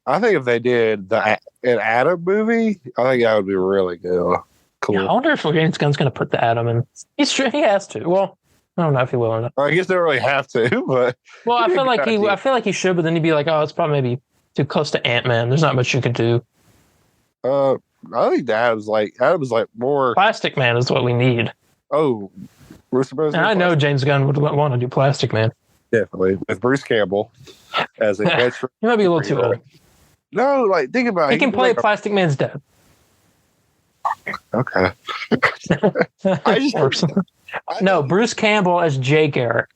I think if they did an Atom movie, I think that would be really good. Cool. Yeah, I wonder if James Gunn's going to put the Atom in. He's true. He has to. Well, I don't know if he will or not. I guess they don't really have to, but I feel like he should, but then he'd be like, oh, it's probably maybe too close to Ant-Man. There's not much you could do. I think Adam's like more Plastic Man is what we need. Oh. And I know James Gunn would want to do Plastic Man. Definitely. With Bruce Campbell as a veteran. He might be a little too old. No, like, think about it. He can play Plastic Man's dad. Okay. No, Bruce Campbell as Jay Garrick.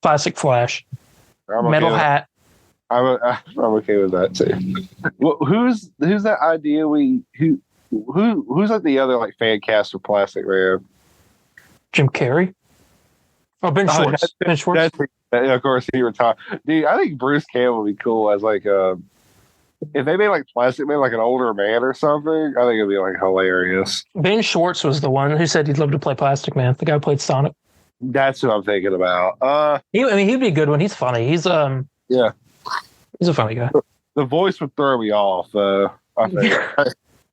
Plastic Flash. Metal hat. I'm okay with that too. Well, who's that idea who's like the other like fan cast for Plastic Man? Jim Carrey? Oh, Ben Schwartz. Ben Schwartz. Of course, he retired. Dude, I think Bruce Campbell would be cool as like if they made like Plastic Man like an older man or something. I think it'd be like hilarious. Ben Schwartz was the one who said he'd love to play Plastic Man. The guy who played Sonic. That's what I'm thinking about. He'd be a good one. He's funny. He's a funny guy. The voice would throw me off. I think.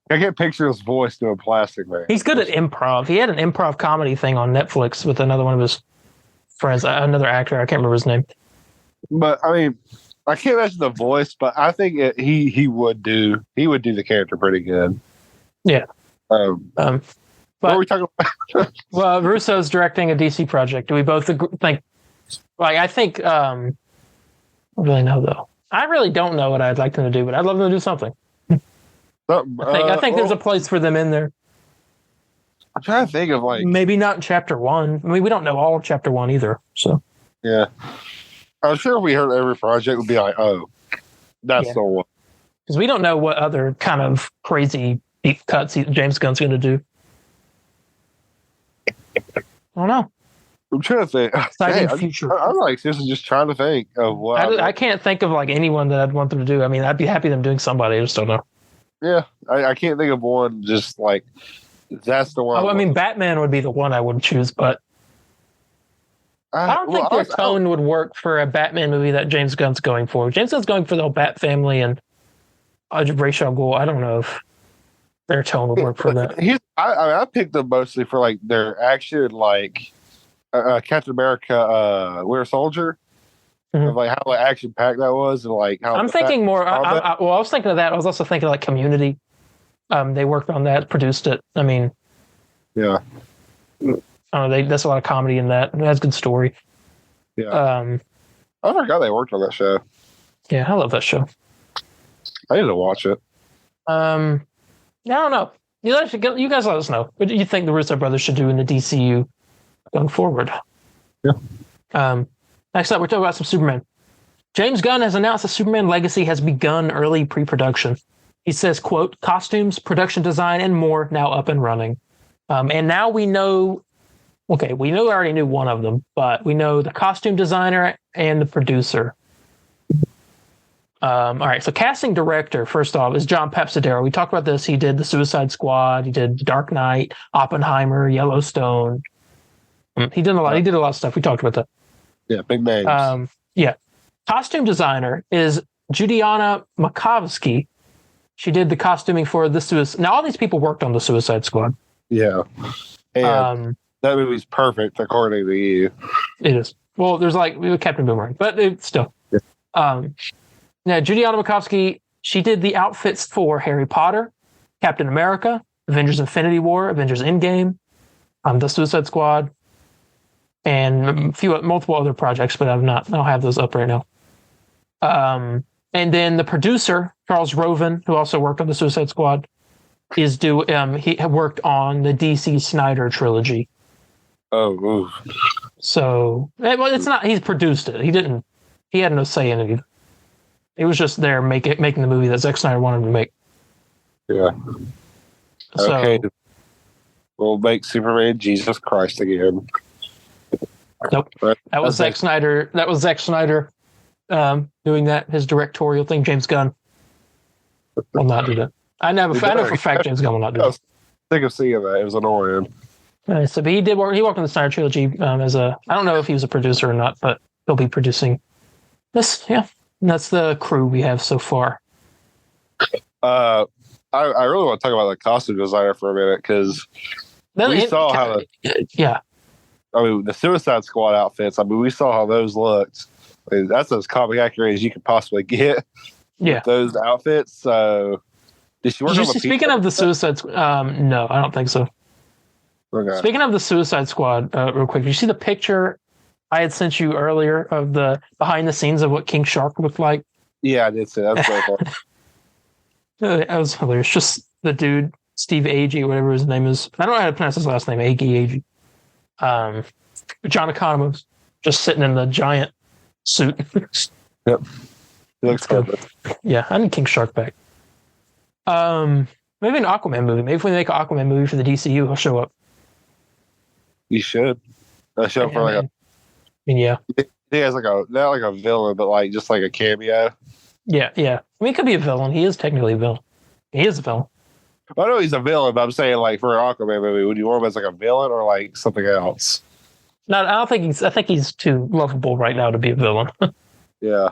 I can't picture his voice doing Plastic Man. He's good at improv. He had an improv comedy thing on Netflix with another one of his friends, another actor. I can't remember his name. But I mean, I can't imagine the voice, but I think he would do the character pretty good. Yeah. What are we talking about? Well, Russo's directing a DC project. Do we both think? Like, I think. I don't really know though. I really don't know what I'd like them to do, but I'd love them to do something. I think there's a place for them in there. I'm trying to think of like maybe not in chapter 1. I mean, we don't know all of chapter 1 either. So yeah, I'm sure if we heard every project, would be like, oh, that's the one. Because we don't know what other kind of crazy deep cuts James Gunn's going to do. I don't know. I'm trying to think. Exciting future. I'm like seriously just trying to think of what. I can't think of like anyone that I'd want them to do. I mean, I'd be happy them doing somebody. I just don't know. Yeah, I can't think of one just like that's the one. I mean, Batman would be the one I would choose, but I don't think their tone would work for a Batman movie that James Gunn's going for. James Gunn's going for the whole Bat family and Ra's al Ghul. I don't know if their tone would work for that. I picked them mostly for like their action, like Captain America, Winter Soldier. Mm-hmm. Of like how like action packed that was, and like how I'm thinking more. I was thinking of that. I was also thinking like Community. They worked on that, produced it. I mean, yeah. That's a lot of comedy in that. It has good story. Yeah. I forgot they worked on that show. Yeah, I love that show. I need to watch it. I don't know. You guys let us know. What do you think the Russo brothers should do in the DCU going forward? Yeah. Next up, we're talking about some Superman. James Gunn has announced that Superman Legacy has begun early pre-production. He says, quote, costumes, production design, and more now up and running. And now we know, we already knew one of them, but we know the costume designer and the producer. All right, so casting director, first off, is John Papsidero. We talked about this. He did The Suicide Squad. He did Dark Knight, Oppenheimer, Yellowstone. He did a lot. He did a lot of stuff. We talked about that. Yeah, big names. Costume designer is Judiana Makovsky. She did the costuming for the Suicide. Now, all these people worked on the Suicide Squad. Yeah. And that movie's perfect, according to you. It is. Well, there's like Captain Boomerang, but it's still. Yeah. Judiana Makovsky, she did the outfits for Harry Potter, Captain America, Avengers Infinity War, Avengers Endgame, the Suicide Squad, and multiple other projects, but I don't have those up right now. And then the producer, Charles Roven, who also worked on the Suicide Squad, he had worked on the DC Snyder trilogy. Oh, ooh. So, well, it's not. He's produced it. He had no say in it either. It was just there making the movie that Zack Snyder wanted to make. Yeah. So, okay. We'll make Superman Jesus Christ again. Nope. That was Zack Snyder. That was Zack Snyder doing that, his directorial thing. James Gunn will not do that. I know for a fact James Gunn will not do that. I was sick of seeing that. It was annoying. But he did work. He worked on the Snyder trilogy as a. I don't know if he was a producer or not, but he'll be producing this. Yeah, and that's the crew we have so far. I really want to talk about the costume designer for a minute because we saw how the Suicide Squad outfits. I mean, we saw how those looked. I mean, that's as comic accurate as you could possibly get. Yeah, with those outfits. So, did she work on the speaking of the Suicide Squad? No, I don't think so. Okay. Speaking of the Suicide Squad, real quick, did you see the picture I had sent you earlier of the behind the scenes of what King Shark looked like? Yeah, I did see that. That's so funny. That was hilarious. Just the dude, Steve Agee, whatever his name is. I don't know how to pronounce his last name. Agee. John Economos, just sitting in the giant suit. Yep. He looks good. Yeah, I need King Shark back. Maybe an Aquaman movie. Maybe if we make an Aquaman movie for the DCU, he'll show up. You should. Show for like yeah. He has like not like a villain, but like just like a cameo. Yeah. I mean, he could be a villain. He is technically a villain. He is a villain. I know he's a villain, but I'm saying like for an Aquaman movie, would you want him as like a villain or like something else? No, I don't think I think he's too lovable right now to be a villain. Yeah.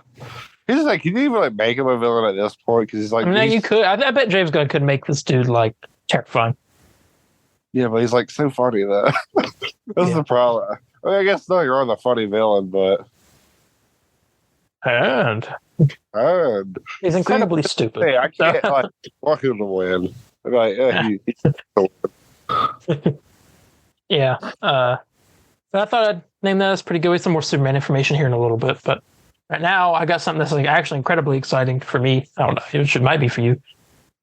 He's just like, can you even like make him a villain at this point? Because he's like, I mean, you could. I bet James Gunn could make this dude like terrifying. Yeah, but he's like so funny though. That's the problem. I mean, I guess no, you're on the funny villain, but and he's incredibly stupid. Hey, I can't like want him to win. I'm like, yeah. But I thought I'd name that as pretty good. We have some more Superman information here in a little bit, but right now I got something that's like actually incredibly exciting for me. I don't know. It might be for you.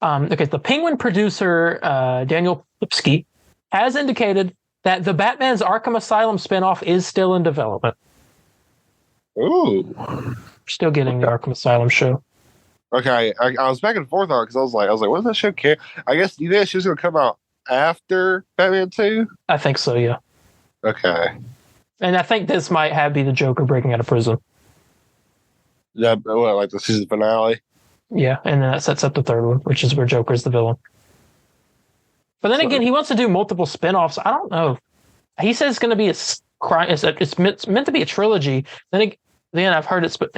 Okay, the Penguin producer Daniel Lipsky has indicated that the Batman's Arkham Asylum spinoff is still in development. Ooh. We're still getting the Arkham Asylum show. Okay, I was back and forth on it because I was like, what does that show care? I guess you think she's going to come out after Batman 2? I think so, yeah. Okay. And I think this might be the Joker breaking out of prison. Yeah, what, like the season finale? Yeah, and then that sets up the third one, which is where Joker's the villain. But then again, he wants to do multiple spinoffs. I don't know. He says it's going to be it's meant to be a trilogy. Then I've heard it's, but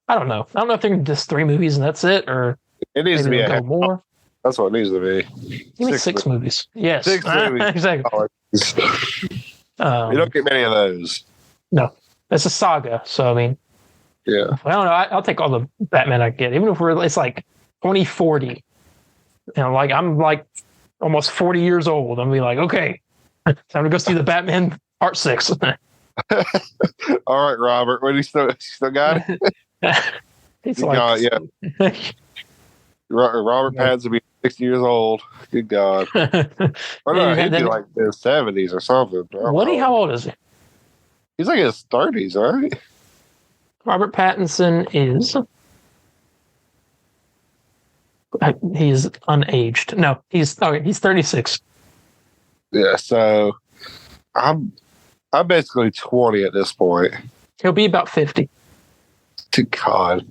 I don't know. I don't know if they're going to just 3 movies and that's it, or it needs to be more. That's what it needs to be. Give me 6 movies. Yes, 6 movies. Exactly. You don't get many of those. No, it's a saga. So I mean, yeah. I don't know. I'll take all the Batman I get, even if it's like 2040. You know, like I'm like almost 40 years old. I'm be like, okay, time to go see the Batman Part 6. All right, Robert. What do you still got? It's like, yeah. Robert Pattinson be 60 years old. Good God. Or no, he'd be like in his 70s or something. Woody, how old is he? He's like in his 30s, right? Robert Pattinson is. He's unaged. No, he's 36. Yeah, so I'm basically 20 at this point. He'll be about 50. To God.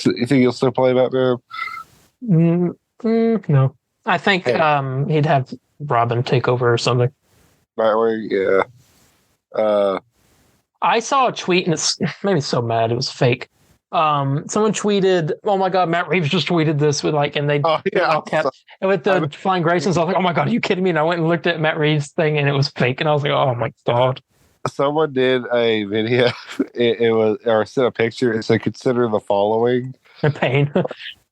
You think he'll still play Batman? No. I think he'd have Robin take over or something. Nightwing, yeah. I saw a tweet, and it's made me so mad. It was fake. Someone tweeted, "Oh my God, Matt Reeves just tweeted this with like," and they all kept and with the flying Graysons. I was like, "Oh my God, are you kidding me?" And I went and looked at Matt Reeves' thing, and it was fake, and I was like, "Oh my God." Someone did a video. It was or sent a picture. It said, "Consider the following." The pain.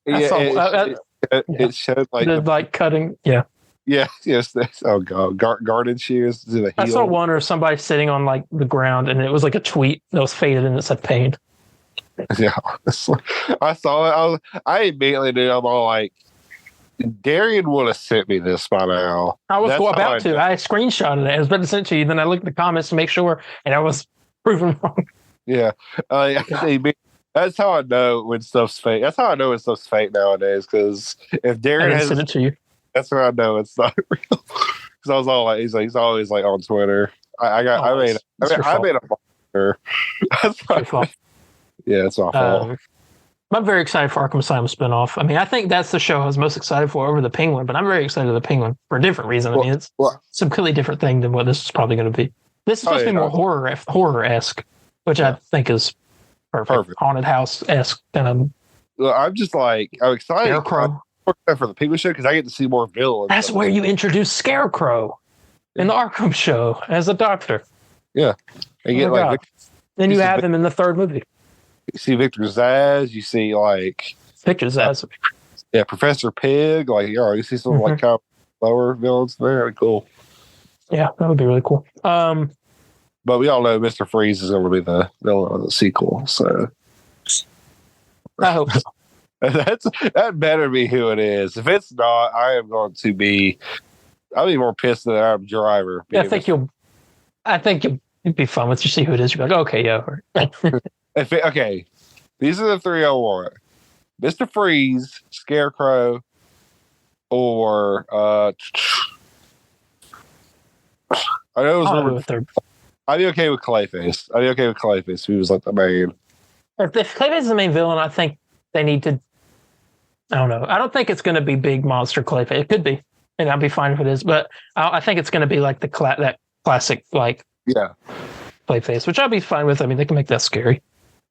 It showed like cutting. Yeah. Yeah. Yes. Oh God. Garden shears to the heel. I saw one or somebody sitting on like the ground, and it was like a tweet that was faded, and it said "pain." Yeah, I saw it. I immediately knew. I'm all like, Darien would have sent me this by now. I was about to. I screenshotted it. I was about to send it to you. Then I looked at the comments to make sure, and I was proven wrong. Yeah. That's how I know when stuff's fake. That's how I know when stuff's fake nowadays. Because if Darien has sent it to you, that's when I know it's not real. Because I was all like, he's always like on Twitter. I made a monster. That's my fault. Yeah, it's my fault. I'm very excited for Arkham Asylum spinoff. I mean, I think that's the show I was most excited for over the Penguin, but I'm very excited for the Penguin for a different reason. I mean, it's a completely different thing than what this is probably going to be. This is supposed to be more horror-esque, which I think is perfect. Haunted house-esque kind of. Well, I'm excited. Scarecrow. For the Penguin show because I get to see more villains. That's where you introduce Scarecrow in the Arkham show as a doctor. Yeah. And you get then you have him in the third movie. You see Victor Zsasz. You see Victor Zsasz. Yeah, Professor Pig. You see some kind of lower villains there. Cool. Yeah, that would be really cool. But we all know Mr. Freeze is going to be the villain of the sequel. So I hope so. That better be who it is. If it's not, I'll be more pissed than I'm Driver. I think you'll be fun once you see who it is. You're like, okay, yeah. Okay, these are the three I want: Mr. Freeze, Scarecrow, or I know it was I'd be okay with Clayface. If he was like the main. If Clayface is the main villain, I think they need to. I don't know. I don't think it's going to be big monster Clayface. It could be, and I'll be fine if it is. But I think it's going to be like that classic Clayface, which I'll be fine with. I mean, they can make that scary.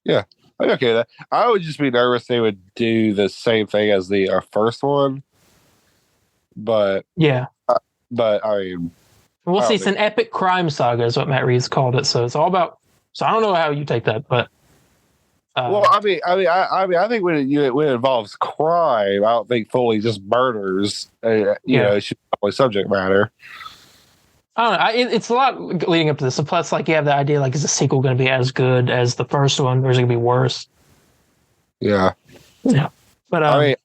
Yeah, I'm okay with that. I would just be nervous they would do the same thing as the first one. But yeah, I mean, we'll see. It's an epic crime saga, is what Matt Reeves called it. So it's all about. So I don't know how you take that, but. I think when it involves crime, I don't think fully just murders. It should be subject matter. I don't know. It's a lot leading up to this. And plus, you have the idea, is the sequel going to be as good as the first one, or is it going to be worse? Yeah. Yeah. But I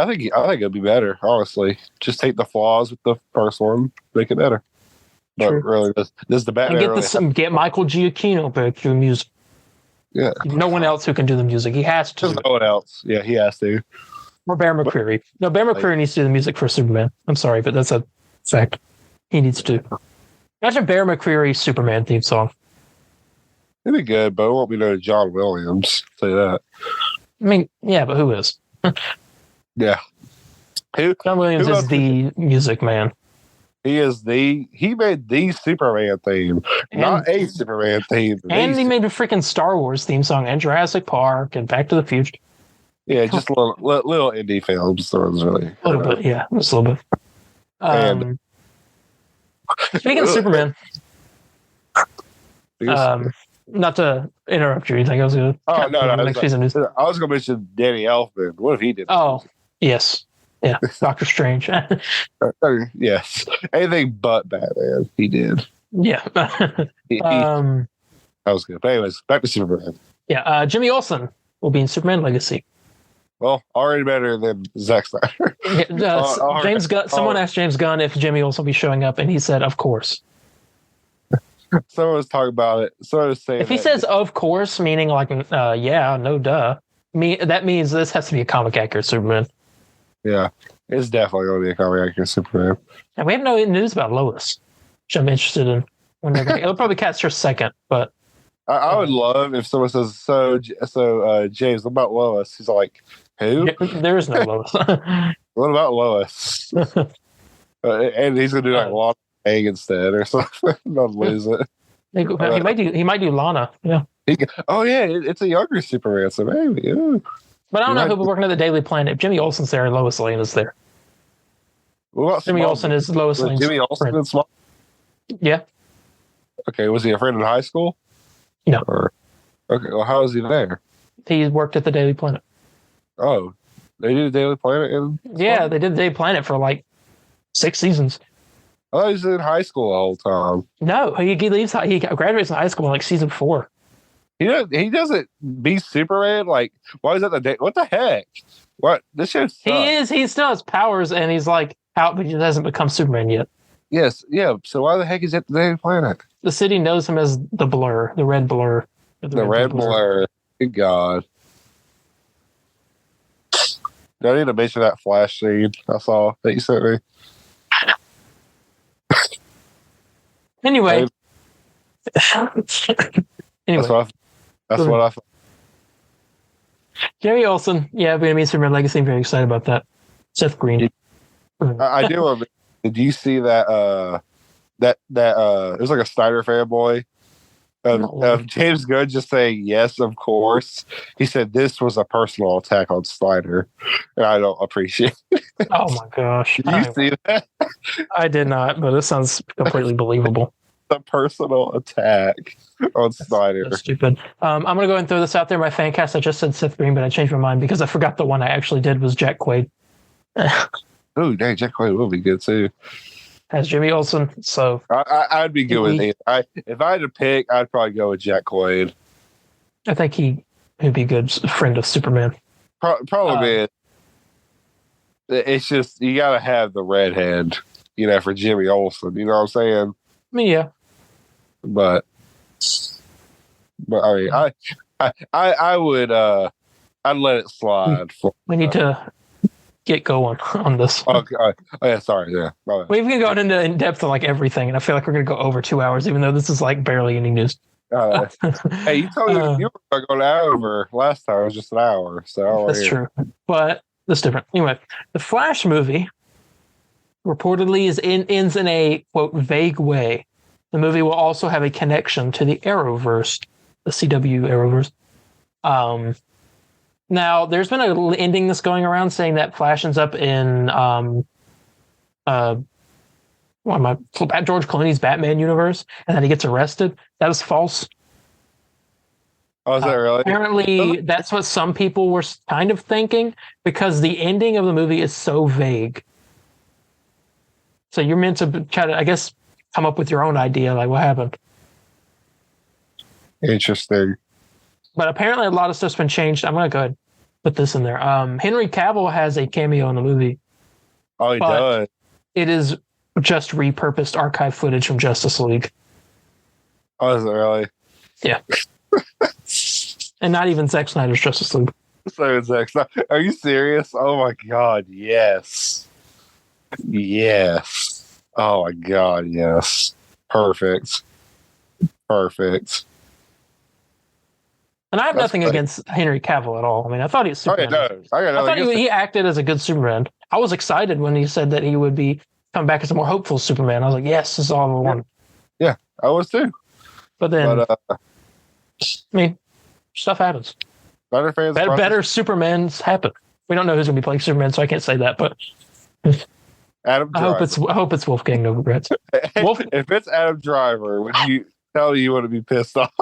think it'll be better. Honestly, just take the flaws with the first one, make it better. But true. Really, this is the Batman. And get Michael Giacchino back to music. Yeah. No one else who can do the music. He has to. There's no one else. Yeah, he has to. Or Bear McCreary. No, Bear McCreary needs to do the music for Superman. I'm sorry, but that's a fact. He needs to. Imagine Bear McCreary Superman theme song. It'd be good, but it won't be no John Williams. I'll tell you that. I mean, yeah, but who is? Yeah. John Williams is the music man. He made the Superman theme, not a Superman theme. And he made a freaking Star Wars theme song and Jurassic Park and Back to the Future. Yeah, just little indie films. There was really a little bit, yeah, just a little bit. Speaking of Superman, not to interrupt you, anything I was going to. Oh no! I was going to mention Danny Elfman. What if he did? Oh yes, yeah, Doctor Strange. Yes, anything but Batman. He did. Yeah. That was good. But anyways, back to Superman. Yeah, Jimmy Olsen will be in Superman Legacy. Well, already better than Zack Snyder. James Gunn. Someone asked James Gunn if Jimmy Olsen will be showing up, and he said, "Of course." Someone was talking about it. Someone was saying if he says "of course," meaning yeah, no, duh. That means this has to be a comic accurate Superman. Yeah, it's definitely going to be a comic accurate Superman. And we have no news about Lois, which I'm interested in. When they're it'll probably catch her second, but I would love if someone says, "So, James, what about Lois?" He's like, "Who?" There is no Lois. What about Lois? And he's gonna do a lot of egg instead or something. Not lose it. He might do Lana. Yeah. It's a younger Superman, so maybe. Ooh. But I don't know who'll be working at the Daily Planet. If Jimmy Olsen's there, Lois Lane is there. Jimmy Olsen is Lois Lane's Jimmy Olsen friend. in Small? Yeah. Okay, was he a friend in high school? No. Okay, well, how is he there? He worked at the Daily Planet. Oh, they did the Daily Planet? Yeah, they did the Daily Planet for like 6 seasons. I thought he was in high school the whole time. No, he graduates in high school in like season 4. He doesn't be Superman. Like, why is that the day? What the heck? What this show sucks. He still has powers, and he's like out, but he hasn't become Superman yet. Yes, yeah. So why the heck is he at the Daily Planet? The city knows him as the Blur, the Red Blur. The Red Blur. Good God. Do I need to mention that Flash scene I saw that you sent me? Anyway. That's what I thought. Jerry Olsen, Vietnamese Superman Legacy. I'm very excited about that. Seth Green. I do. Did you see that? It was like a Snyder fanboy of James Gunn just saying yes, of course. He said this was a personal attack on Snyder, and I don't appreciate it. Oh my gosh! Did you see that? I did not, but it sounds completely believable. A personal attack on Snyder. That's stupid. I'm gonna go ahead and throw this out there. My fan cast, I just said Seth Green, but I changed my mind because I forgot the one I actually did was Jack Quaid. Oh, dang, Jack Quaid will be good too. As Jimmy Olsen, so I'd be good with it. If I had to pick, I'd probably go with Jack Quaid. I think he'd be a good friend of Superman. Probably. It's just you gotta have the redhead, for Jimmy Olsen. You know what I'm saying? I mean, yeah. But I mean, I would I'd let it slide. We need to get going on this. Okay. Oh yeah, sorry. Yeah. We've been going into in depth on like everything, and I feel like we're gonna go over 2 hours, even though this is like barely any news. Hey, you told me you were going over last time. It was just an hour, so that's true. But that's different. Anyway, the Flash movie reportedly ends in a quote vague way. The movie will also have a connection to the Arrowverse, the CW Arrowverse. Now, there's been a ending that's going around saying that Flash ends up in George Clooney's Batman universe, and then he gets arrested. That is false. Oh, is that really? Apparently, that's what some people were kind of thinking because the ending of the movie is so vague. So you're meant to try to, I guess, come up with your own idea, like what happened. Interesting. But apparently, a lot of stuff's been changed. I'm gonna go ahead and put this in there. Henry Cavill has a cameo in the movie. Oh, he does. It is just repurposed archive footage from Justice League. Oh, is it really? Yeah. And not even Zack Snyder's Justice League. So Zack Snyder. Are you serious? Oh my God, yes. Yes. Oh my God, yes. Perfect. And I have nothing against Henry Cavill at all. I mean, I thought he was Superman. I thought he acted as a good Superman. I was excited when he said that he would be come back as a more hopeful Superman. I was like, yes, this is all I want. Yeah, I was too. But then, I mean, stuff happens. Better Supermans happen. We don't know who's going to be playing Superman, so I can't say that. But Adam Driver. I hope it's Wolfgang Novogratz. If it's Adam Driver, would you tell you want to be pissed off?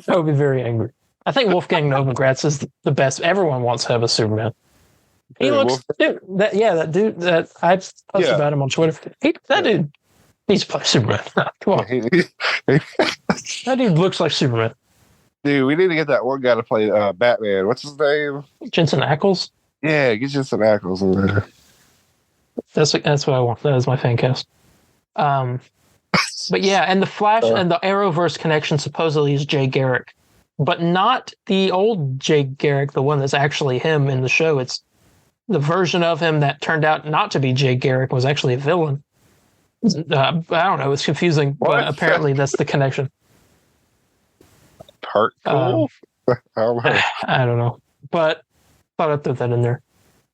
I would be very angry. I think Wolfgang Novogratz is the best. Everyone wants to have a Superman. He looks that dude that I posted about him on Twitter. That dude needs to play Superman. Come on. That dude looks like Superman. Dude, we need to get that one guy to play Batman. What's his name? Jensen Ackles? Yeah, get Jensen Ackles in there. That's what I want. That is my fan cast. But yeah, and the Flash and the Arrowverse connection supposedly is Jay Garrick. But not the old Jay Garrick, the one that's actually him in the show. It's the version of him that turned out not to be Jay Garrick, was actually a villain. I don't know. It's confusing, but apparently that's the connection. Cool. I don't know. But thought I'd throw that in there.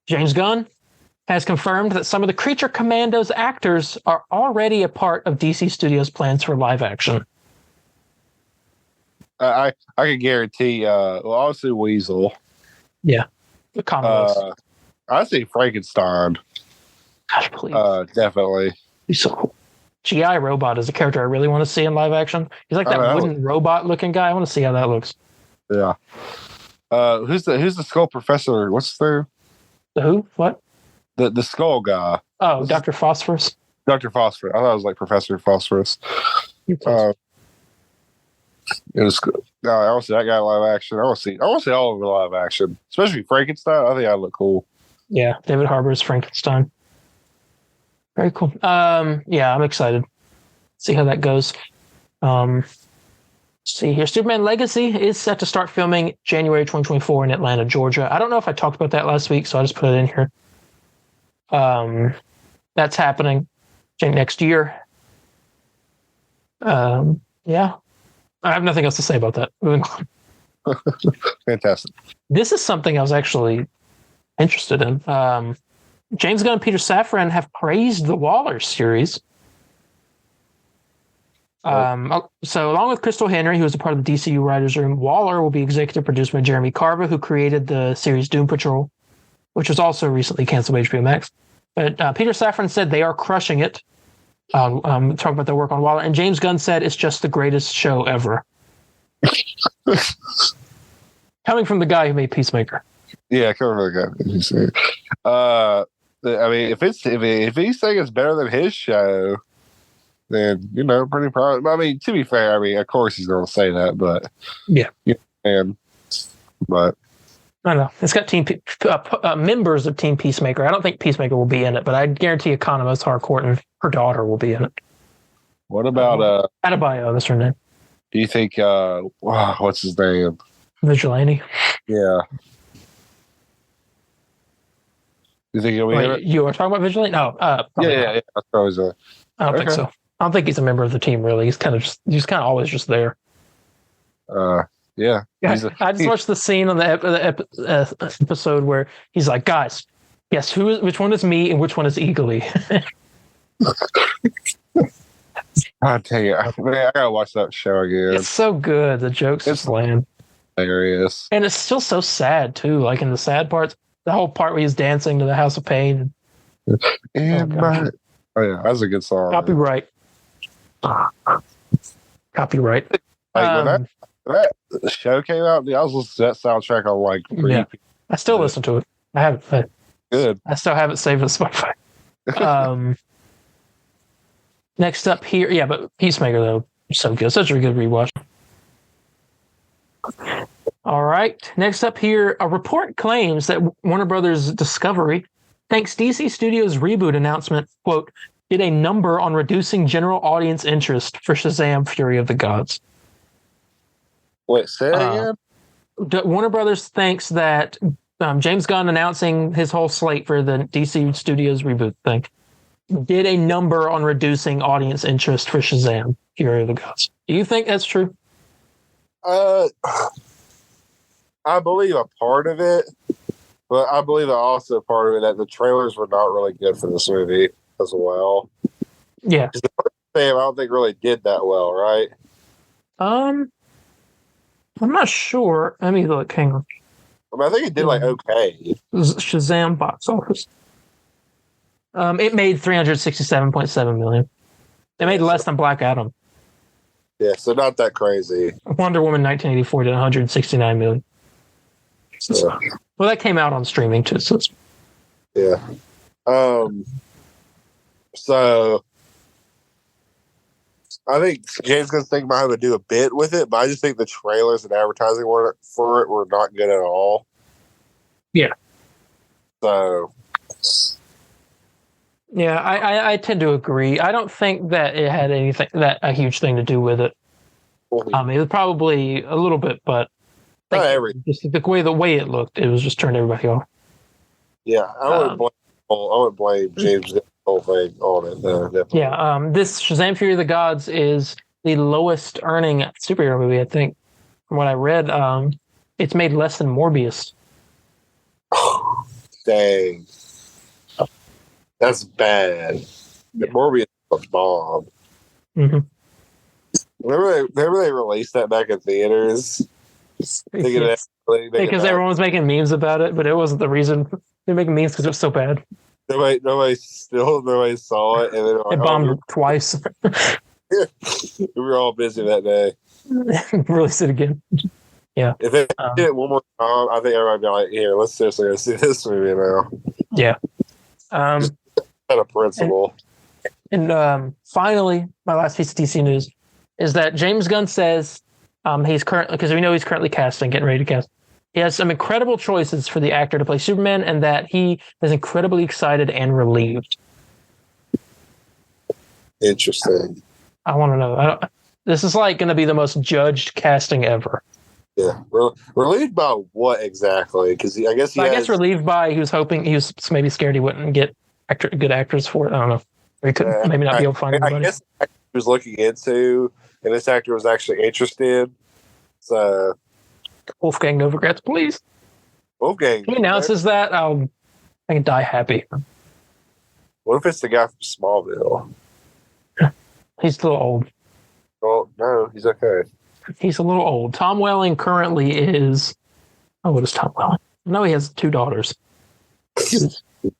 James Gunn has confirmed that some of the Creature Commandos actors are already a part of DC Studios' plans for live action. I can guarantee. Well, I'll see Weasel. Yeah, the common. I see Frankenstein. Gosh, please. Definitely. He's so cool. GI Robot is a character I really want to see in live action. He's like that wooden robot looking guy. I want to see how that looks. Yeah. Who's the skull professor? What's their the who? What? The skull guy. Oh, Dr. Phosphorus. Dr. Phosphorus. I thought it was like Professor Phosphorus. I want to see that guy live action. I want to see all of the live action, especially Frankenstein. I think that'd look cool. Yeah, David Harbour's Frankenstein. Very cool. Yeah, I'm excited. See how that goes. See here, Superman Legacy is set to start filming January 2024 in Atlanta, Georgia. I don't know if I talked about that last week, so I just put it in here. That's happening next year. Yeah, I have nothing else to say about that. Moving on. Fantastic. This is something I was actually interested in. James Gunn and Peter Safran have praised the Waller series. So along with Crystal Henry, who is a part of the DCU writers' room, Waller will be executive produced by Jeremy Carver, who created the series Doom Patrol, which was also recently canceled by HBO Max. But Peter Safran said they are crushing it. Talking about their work on Waller, and James Gunn said it's just the greatest show ever. Coming from the guy who made Peacemaker. Yeah, coming from the guy who made Peacemaker. I mean, if he's saying it's better than his show, then pretty proud. I mean, to be fair, I mean, of course he's going to say that, but yeah, but I don't know. It's got members of Team Peacemaker. I don't think Peacemaker will be in it, but I guarantee Economist Harcourt and her daughter will be in it. What about Adebayo? That's her name. Do you think? What's his name? Vigilante. Yeah. You think he'll be in it? You are talking about Vigilante? No. Yeah. That's always I don't think so. I don't think he's a member of the team. Really, he's kind of always just there. Yeah. I just watched the scene on the episode where he's like, "Guys, guess which one is me and which one is Eagly." I tell you, I gotta watch that show again. It's so good. The jokes just land. Hilarious. And it's still so sad too. Like in the sad parts, the whole part where he's dancing to the House of Pain. Oh yeah, that's a good song. Copyright. Like when that show came out, I was listening to that soundtrack on like repeat. I still listen to it. I haven't. Good. I still have it saved on Spotify. Next up here, but Peacemaker though, so good, such a good rewatch. All right, next up here, a report claims that Warner Brothers Discovery thanks DC Studios' reboot announcement, quote, did a number on reducing general audience interest for Shazam: Fury of the Gods. Wait, say it again? Warner Brothers thinks that James Gunn announcing his whole slate for the DC Studios reboot thing did a number on reducing audience interest for Shazam: Fury of the Gods. Do you think that's true? I believe a part of it, but I believe also part of it that the trailers were not really good for this movie as well. Yeah. The first Sam, I don't think really did that well, right? I'm not sure. Let me look. Hang on. I mean, I think it did like okay. Shazam box office. It made $367.7 million. It made less than Black Adam. Yeah, so not that crazy. Wonder Woman 1984 did $169 million. So, well, that came out on streaming too. So yeah. So I think James Gunn's thinking about how to do a bit with it, but I just think the trailers and advertising for it were not good at all. Yeah. So. Yeah, I tend to agree. I don't think that it had a huge thing to do with it. It was probably a little bit, but just the way it looked, it was just turned everybody off. Yeah, I would blame James Gunn's whole thing on it. Definitely. Yeah, this Shazam: Fury of the Gods is the lowest earning superhero movie, I think. From what I read, it's made less than Morbius. Dang. That's bad. Yeah. Morbius was a bomb. Mm-hmm. Remember they released that back in theaters? Because everyone was making memes about it, but it wasn't the reason. They're making memes because it was so bad. Nobody saw it, and then It bombed twice. We were all busy that day. Release it again. Yeah. If they did it one more time, I think everybody would be like, "Here, let's seriously go see this movie now." Yeah. Just kind of principle. And finally, my last piece of DC news is that James Gunn says he's currently, because we know he's currently casting, getting ready to cast. He has some incredible choices for the actor to play Superman, and that he is incredibly excited and relieved. Interesting. I want to know. This is like going to be the most judged casting ever. Yeah, relieved by what exactly? Because I guess relieved by he was hoping, he was maybe scared he wouldn't get good actors for it. I don't know. Or he could maybe not be able to find anybody. I guess he was looking into, and this actor was actually interested. So Wolfgang Novogratz, please. Wolfgang. If he announces that, I can die happy. What if it's the guy from Smallville? He's a little old. Oh no, he's okay. He's a little old. Tom Welling currently is. Oh, what is Tom Welling? No, he has 2 daughters.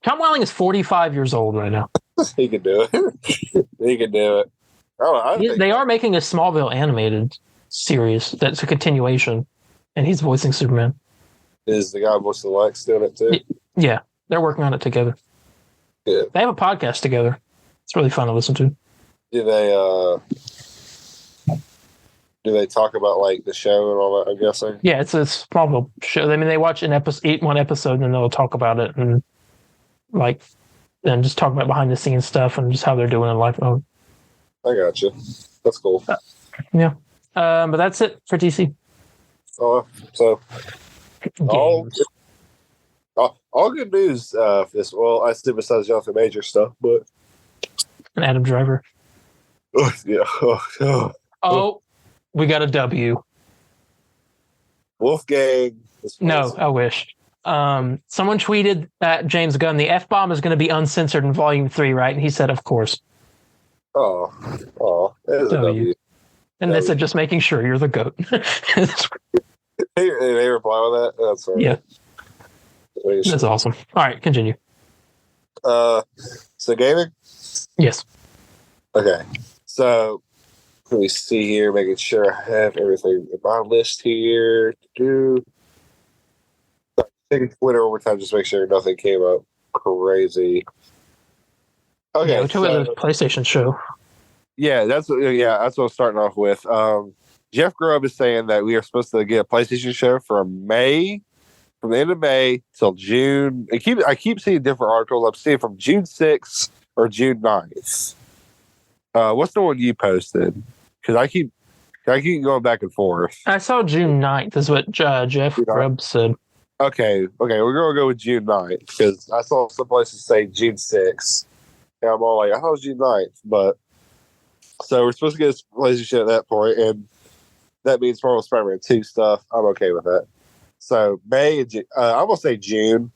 Tom Welling is 45 years old right now. He can do it. He can do it. They are making a Smallville animated series that's a continuation, and he's voicing Superman. Is the guy voicing Lex doing it too? Yeah, they're working on it together. Yeah. They have a podcast together. It's really fun to listen to. Do they talk about like the show and all that? I'm guessing. Yeah, it's a Smallville show. I mean, they watch one episode, and then they'll talk about it and just talk about behind the scenes stuff and just how they're doing in life. Oh, I got you. That's cool. Yeah, but that's it for DC. So all good news. This I still besides Jonathan Major stuff, but and Adam Driver. Yeah. Oh, we got a W. Wolfgang. No, I wish. Someone tweeted at James Gunn, the F-bomb is going to be uncensored in Volume 3, right? And he said, of course. Oh, W. And they said, just making sure you're the GOAT. They reply with that? That's right. Yeah. That's awesome. All right, continue. So gaming? Yes. Okay. So let me see here, making sure I have everything in my list here to do. Taking Twitter over time, just make sure nothing came up crazy. Okay, yeah, we talked about the PlayStation show. Yeah, that's what I'm starting off with. Jeff Grubb is saying that we are supposed to get a PlayStation show from the end of May till June. I keep seeing different articles. I'm seeing from June 6th or June 9th. What's the one you posted? Because I keep going back and forth. I saw June 9th is what Jeff Grubb said. Okay, we're going to go with June 9th because I saw some places say June 6th. And I'm all like, I thought it was June 9th. But so we're supposed to get a PlayStation at that point, and that means Marvel Spider-Man 2 stuff. I'm okay with that. So May, I'm going to say June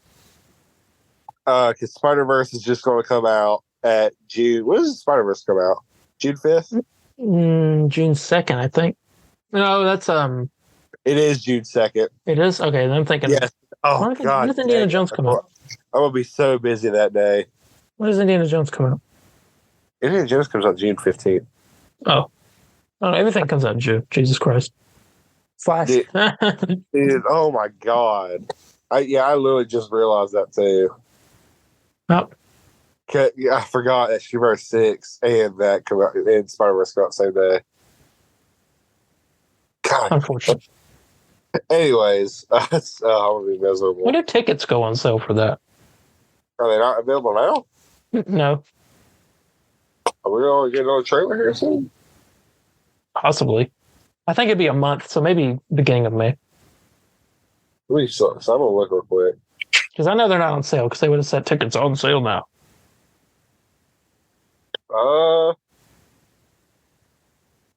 because Spider-Verse is just going to come out at June. When does Spider-Verse come out? June 5th? June 2nd, I think. No, that's It is June 2nd. It is? Okay, then I'm thinking. Yes. Oh, God. When does Indiana Jones come out? I'm going to be so busy that day. When does Indiana Jones come out? Indiana Jones comes out June 15th. Oh. Everything comes out in June. Jesus Christ. Flash. Dude, oh, my God. I literally just realized that, too. Oh. I forgot that Spider-Verse 6 and that come out, and Spider-Verse come out the same day. God. Unfortunate. Anyways, I'm going to be miserable. When do tickets go on sale for that? Are they not available now? No. Are we going to get another trailer here soon? Possibly. I think it'd be a month, so maybe beginning of May. So I'm going to look real quick. Because I know they're not on sale, because they would have said tickets on sale now.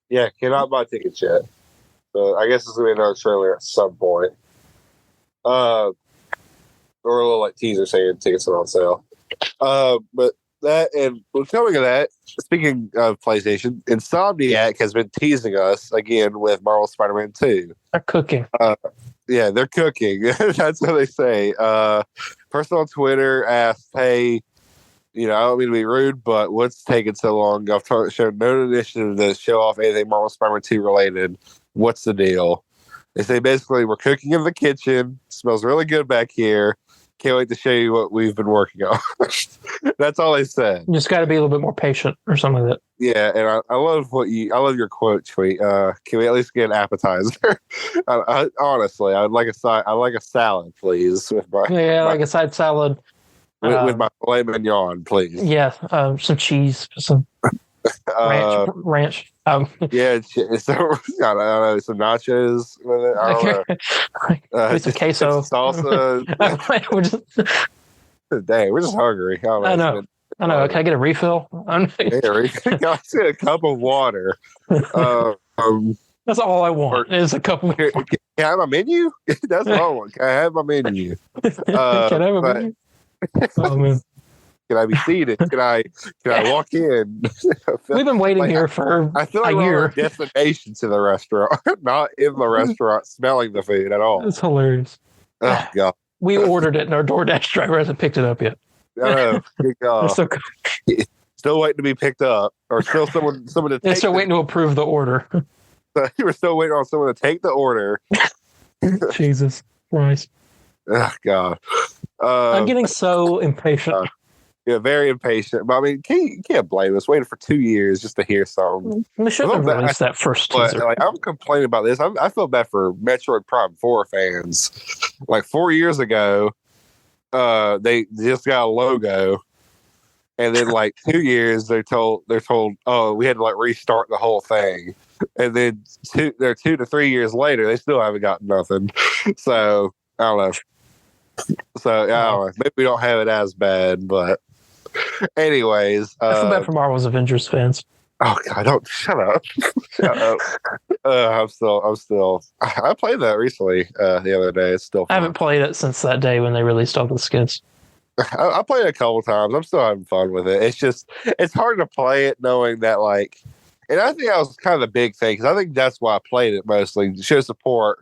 Yeah, cannot buy tickets yet. So I guess it's going to be another trailer at some point. Or a little like teaser saying tickets are on sale. But That and coming of that, speaking of PlayStation, Insomniac has been teasing us again with Marvel Spider-Man 2. They're cooking. Yeah, they're cooking. That's what they say. Person on Twitter asked, "Hey, I don't mean to be rude, but what's taking so long? I've shown no initiative to show off anything Marvel Spider-Man 2 related. What's the deal?" They say basically we're cooking in the kitchen. Smells really good back here. Can't wait to show you what we've been working on. That's all they said. You just got to be a little bit more patient or something like that. Yeah, and I love I love your quote tweet. Can we at least get an appetizer? Honestly, I would like a side. I like a salad, please, with my like a side salad with my filet mignon, please. Yeah, some cheese, some ranch. Yeah, so, I don't know, some nachos with it. I don't know. Some queso, salsa. Dang, we're just hungry. I know. Can I get a refill? Can I get a cup of water? That's all I want is a cup of water. Can I have my menu? That's all I want. Can I have my menu? Can I have a menu? Oh, man. Can I be seated? Can I walk in? We've been waiting here for I feel like a year. We're on a destination to the restaurant, not in the restaurant smelling the food at all. It's hilarious. Oh, God. We ordered it and our DoorDash driver hasn't picked it up yet. Oh, still waiting to be picked up, or still someone to take. They're still waiting to approve the order. We're still waiting on someone to take the order. Jesus Christ! Oh, God. I'm getting so impatient. Yeah, very impatient. But I mean, you can't blame us. Waiting for 2 years just to hear something. They shouldn't have released that first teaser. I'm complaining about this. I feel bad for Metroid Prime 4 fans. Like 4 years ago, they just got a logo, and then like 2 years they're told, oh, we had to like restart the whole thing, and then 2 to 3 years later they still haven't got nothing. So I don't know. So I don't know. Maybe we don't have it as bad, but anyways, I feel bad for Marvel's Avengers fans. Oh God! Don't shut up. Shut up. I played that recently the other day. It's still fun. I haven't played it since that day when they released all the skins. I played it a couple times. I'm still having fun with it. It's hard to play it knowing that and I think that was kind of the big thing, because I think that's why I played it mostly, to show support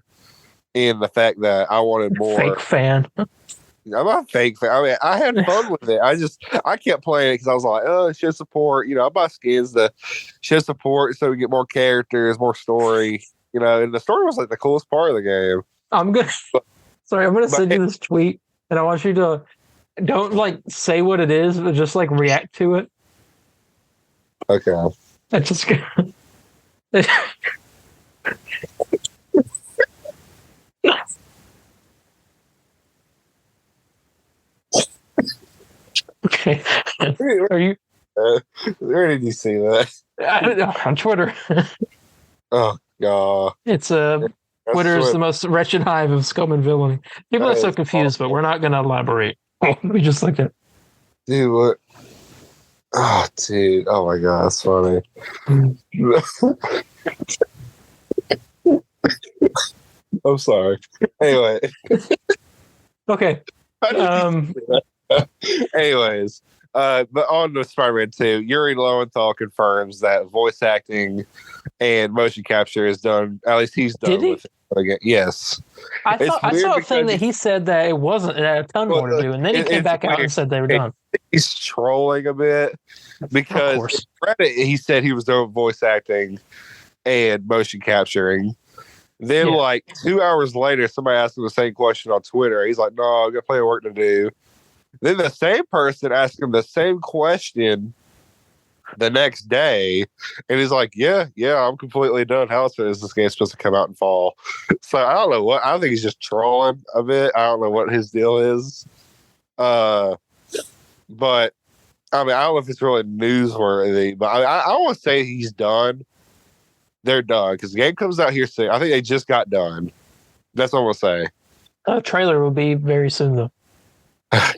in the fact that I wanted more. Fake fan. I'm not a fake fan. I mean, I had fun with it. I kept playing it because I was like, oh, show support. I buy skins to show support so we get more characters, more story. And the story was like the coolest part of the game. I'm gonna send you this tweet, and I want you to don't say what it is, but just react to it. Okay. I just. Okay. Are you? Where did you see that? I don't know. On Twitter. Oh God! It's Twitter is the most wretched hive of scum and villainy. People are so confused, but we're not going to elaborate. We just like it. Dude, what? Oh, dude! Oh my God, that's funny. I'm sorry. Anyway. Okay. Anyways, but on to Spider-Man 2, Yuri Lowenthal confirms that voice acting and motion capture is done. At least he's done with it again. Yes. I saw a thing that he said that it wasn't. It had a ton more to do, and then he came back out and said they were done. He's trolling a bit because in Reddit, he said he was doing voice acting and motion capturing. Then, 2 hours later, somebody asked him the same question on Twitter. He's like, no, I've got plenty of work to do. Then the same person asked him the same question the next day, and he's like, yeah, I'm completely done. How else is this game supposed to come out in fall? So I don't know what. I think he's just trolling a bit. I don't know what his deal is. But I mean, I don't know if it's really newsworthy, but I want to say he's done. They're done because the game comes out here soon. I think they just got done. That's what I'm gonna say. A trailer will be very soon though.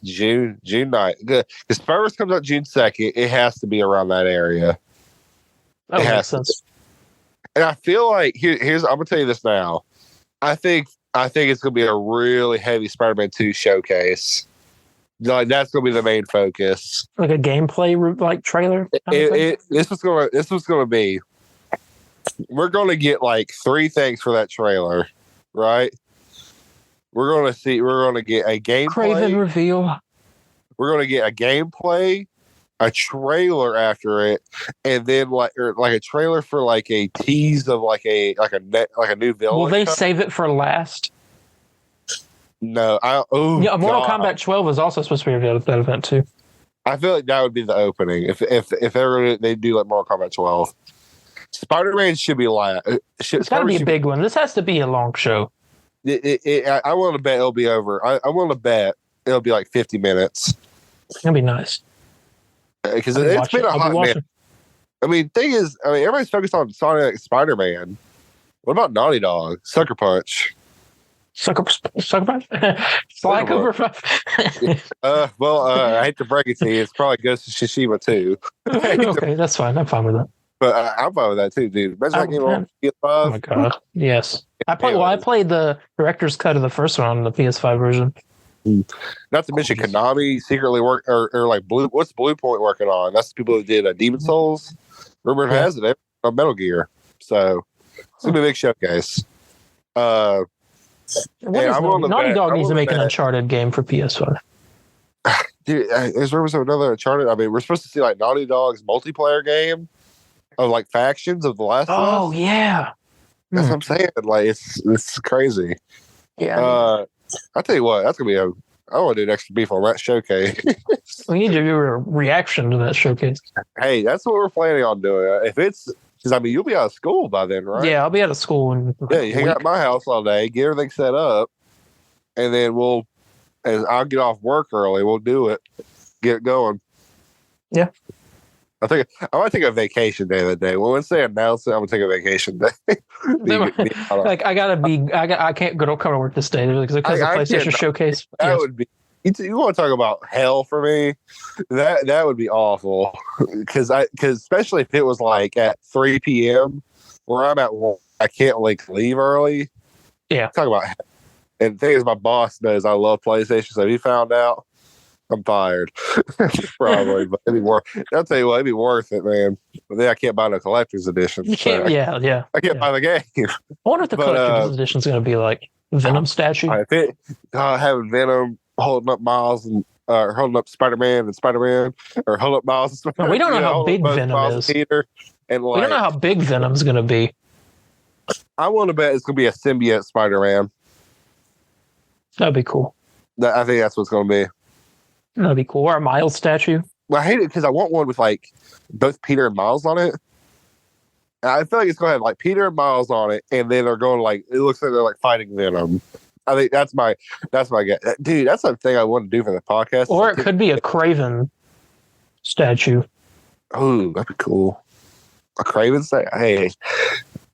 June 9th. Good. Because first comes out June 2nd. It has to be around that area. That makes sense. And I feel like here's I'm gonna tell you this now. I think it's gonna be a really heavy Spider-Man 2 showcase. Like that's gonna be the main focus. Like a gameplay like trailer. This was gonna be. We're gonna get like 3 things for that trailer, right? We're gonna get a gameplay. Craven reveal. We're gonna get a gameplay, a trailer after it, and then like a trailer for like a tease of like a new villain. Will they save it for last? No, Mortal Kombat 12 is also supposed to be revealed at that event too. I feel like that would be the opening if they do like Mortal Kombat 12. Spider-Man should be last. It's got to be a big one. This has to be a long show. I want to bet it'll be over. I want to bet it'll be like 50 minutes. That'd be nice. Because it's been a hot minute. I mean, everybody's focused on Sonic Spider-Man. What about Naughty Dog? Sucker Punch. Sucker Punch? Sly Cooper Punch? I hate to break it to you. It's probably Ghost of Tsushima too. Okay, that's fine. I'm fine with that. But I'm fine with that too, dude. Imagine that game on PS5. Oh my god. Yes. I played the director's cut of the first one on the PS5 version. Not to mention Konami secretly work or like what's Blue Point working on? That's the people who did Demon Souls. Rumor has it on Metal Gear. So it's gonna be a big showcase. Naughty Dog needs to make an Uncharted game for PS5. Dude, there's rumors of another Uncharted. I mean, we're supposed to see like Naughty Dog's multiplayer game of like factions of The Last of Us. Oh yeah, that's what I'm saying. Like it's crazy. Yeah. I'll tell you what, that's gonna be I want to do an extra beef on that showcase. We need to do a reaction to that showcase. Hey, that's what we're planning on doing. If it's because I mean you'll be out of school by then, right? Yeah, I'll be out of school you hang out at my house all day, get everything set up, and then I'll get off work early. We'll do it, get it going. Yeah. I might take a vacation day that day. Well, once they announce it, I'm gonna take a vacation day. I can't come to work this day because of PlayStation Showcase. That would be. You want to talk about hell for me? That would be awful. Because especially if it was like at 3 p.m. where I'm at work, I can't like leave early. Yeah. Talk about. And the thing is, my boss knows I love PlayStation, so he found out. I'm fired. Probably, but it'd be worth. I'll tell you what, it'd be worth it, man. But then I can't buy no collector's edition. You can't. So I can't buy the game. I wonder if the collector's edition is going to be like Venom statue. Having Venom holding up Miles and holding up Spider-Man and Spider-Man, or holding up Miles and Spider-Man. We don't know how big Venom is. Peter, and we don't know how big Venom's going to be. I want to bet it's going to be a symbiote Spider-Man. That'd be cool. I think that's what's going to be. That'd be cool. Or a Miles statue. Well, I hate it because I want one with like both Peter and Miles on it. And I feel like it's going to have like Peter and Miles on it, and then they're going like it looks like they're like fighting Venom. I think that's my guess, dude. That's the thing I want to do for the podcast. Or it could be a Craven statue. Oh, that'd be cool. A Craven statue. Hey,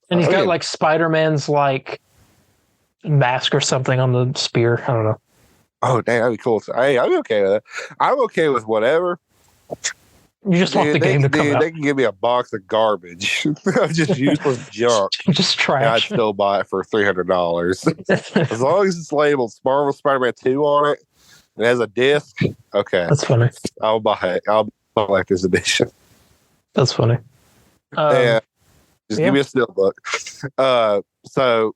and he's got like Spider-Man's like mask or something on the spear. I don't know. Oh, dang, that'd be cool. Hey, I'm okay with it. I'm okay with whatever. You just want the game to come out. They can give me a box of garbage. Just useless junk. Just trash. I'd still buy it for $300. As long as it's labeled Marvel Spider-Man 2 on it, and it has a disc, okay. That's funny. I'll buy it. I'll buy this edition. That's funny. Just give me a steelbook. So,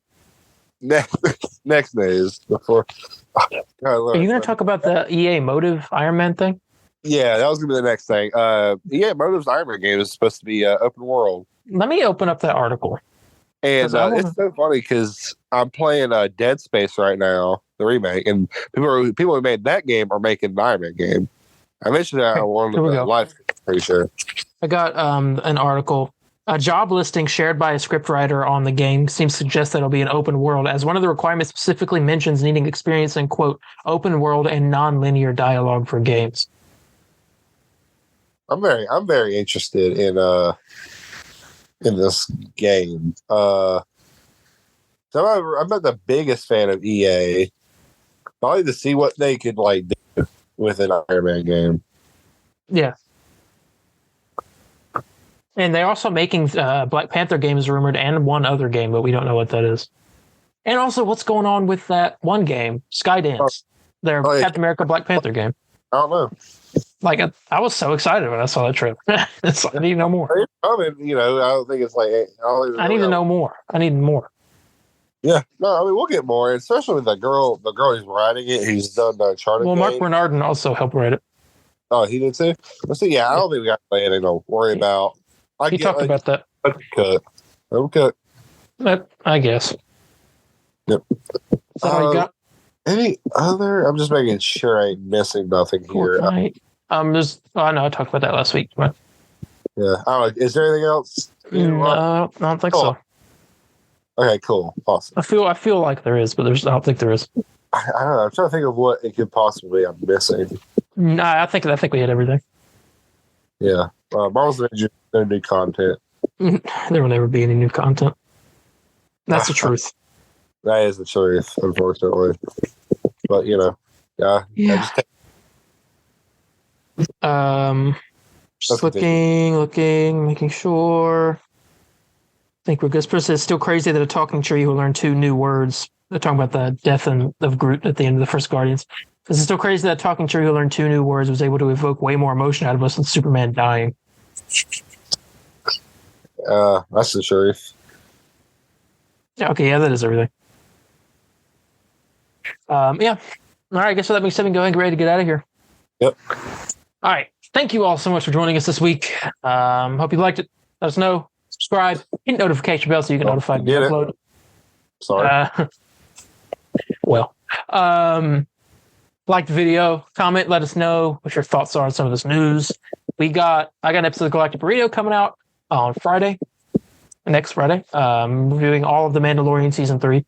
next news before. Are you going to talk about the EA Motive Iron Man thing? Yeah, that was going to be the next thing. EA Motive's Iron Man game is supposed to be open world. Let me open up that article. And it's so funny because I'm playing Dead Space right now, the remake, and people who made that game are making an Iron Man game. I mentioned that on one of the live, pretty sure. I got an article. A job listing shared by a scriptwriter on the game seems to suggest that it'll be an open world, as one of the requirements specifically mentions needing experience in, quote, open world and non-linear dialogue for games. I'm very interested in this game. So I'm not the biggest fan of EA. Probably to see what they could like do with an Iron Man game. Yeah. And they're also making Black Panther games rumored and one other game, but we don't know what that is. And also what's going on with that one game, Skydance, their Captain America Black Panther game. I don't know. Like I was so excited when I saw that trailer. It's like, I need to know more. I mean, I don't think it's like I need to know more. I need more. Yeah, no, I mean we'll get more, especially with the girl who's writing it, who's done the Uncharted. Well, Mark Bernardin also helped write it. Oh, he did too. Let's see. Yeah, I don't think we got anything to worry about. He talked about that. Okay. I guess. Yep. So all you got? Any other? I'm just making sure I ain't missing nothing here. There's. Oh no, I talked about that last week. But... Yeah. I don't know. Is there anything else? No, I don't think so. Okay, cool. Awesome. I feel like there is, but I don't think there is. I don't know. I'm trying to think of what it could possibly I'm missing. No, I think we hit everything. Yeah. Marvel's Avengers, no new content. There will never be any new content. That's the truth. That is the truth, unfortunately. But yeah. Just looking, making sure. I think we're good. Person, it's still crazy that a talking tree who learned 2 new words. They're talking about the death of Groot at the end of the first Guardians. It's still crazy that a talking tree who learned 2 new words was able to evoke way more emotion out of us than Superman dying. That's the truth. Okay, yeah, that is everything. Yeah. All right, I guess with that being said, we can go ahead and get ready to get out of here. Yep. All right. Thank you all so much for joining us this week. Hope you liked it. Let us know. Subscribe. Hit notification bell so you get notified when we upload. Sorry. Like the video, comment, let us know what your thoughts are on some of this news. I got an episode of Galactic Burrito coming out on next Friday. Reviewing all of The Mandalorian season 3.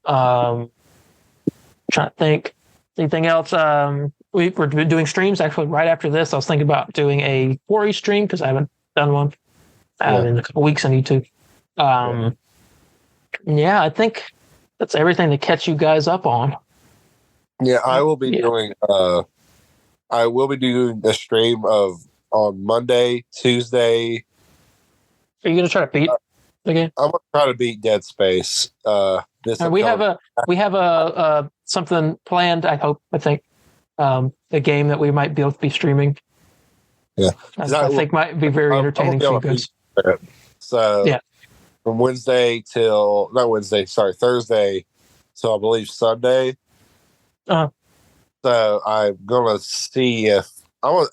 Trying to think anything else. We're doing streams actually right after this. I was thinking about doing a Quarry stream because I haven't done one. In a couple weeks on YouTube. Yeah, I think that's everything to catch you guys up on. Yeah, I will be doing. I will be doing a stream on Monday, Tuesday. Are you going to try to beat again? I'm going to try to beat Dead Space. We have a something planned. I think a game that we might be able to be streaming. Yeah, I think might be very entertaining for you guys. So from Thursday till I believe Sunday. So I'm gonna see if I'm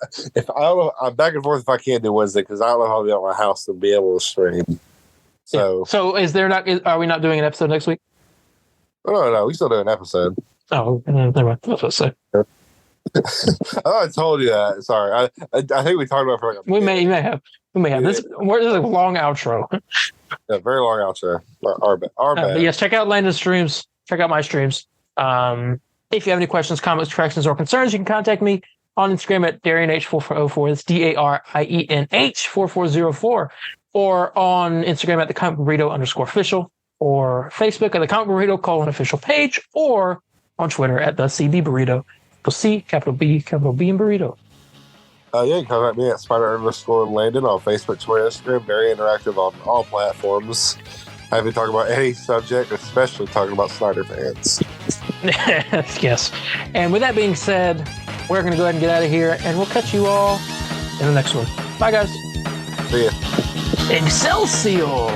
back and forth if I can do Wednesday because I don't know how I'll be at my house to be able to stream. So are we not doing an episode next week? No, we still do an episode. Oh, never mind. I was supposed to say. I told you that. Sorry, I think we talked about it for we may have. This is a long outro. Yeah, very long outro. Our bad. But yes, check out Landon's streams. Check out my streams. If you have any questions, comments, corrections, or concerns, you can contact me on Instagram at DarienH4404. That's DARIENH4404. Or on Instagram at @thecomicburrito_official. Or Facebook at @thecomicburrito_official page. Or on Twitter at @CB Burrito. C, capital B, and Burrito. You can contact me at Spider_Landon on Facebook, Twitter, Instagram. Very interactive on all platforms. Happy to talk about any subject, especially talking about Snyder fans. Yes. And with that being said, we're going to go ahead and get out of here, and we'll catch you all in the next one. Bye, guys. See ya. Excelsior!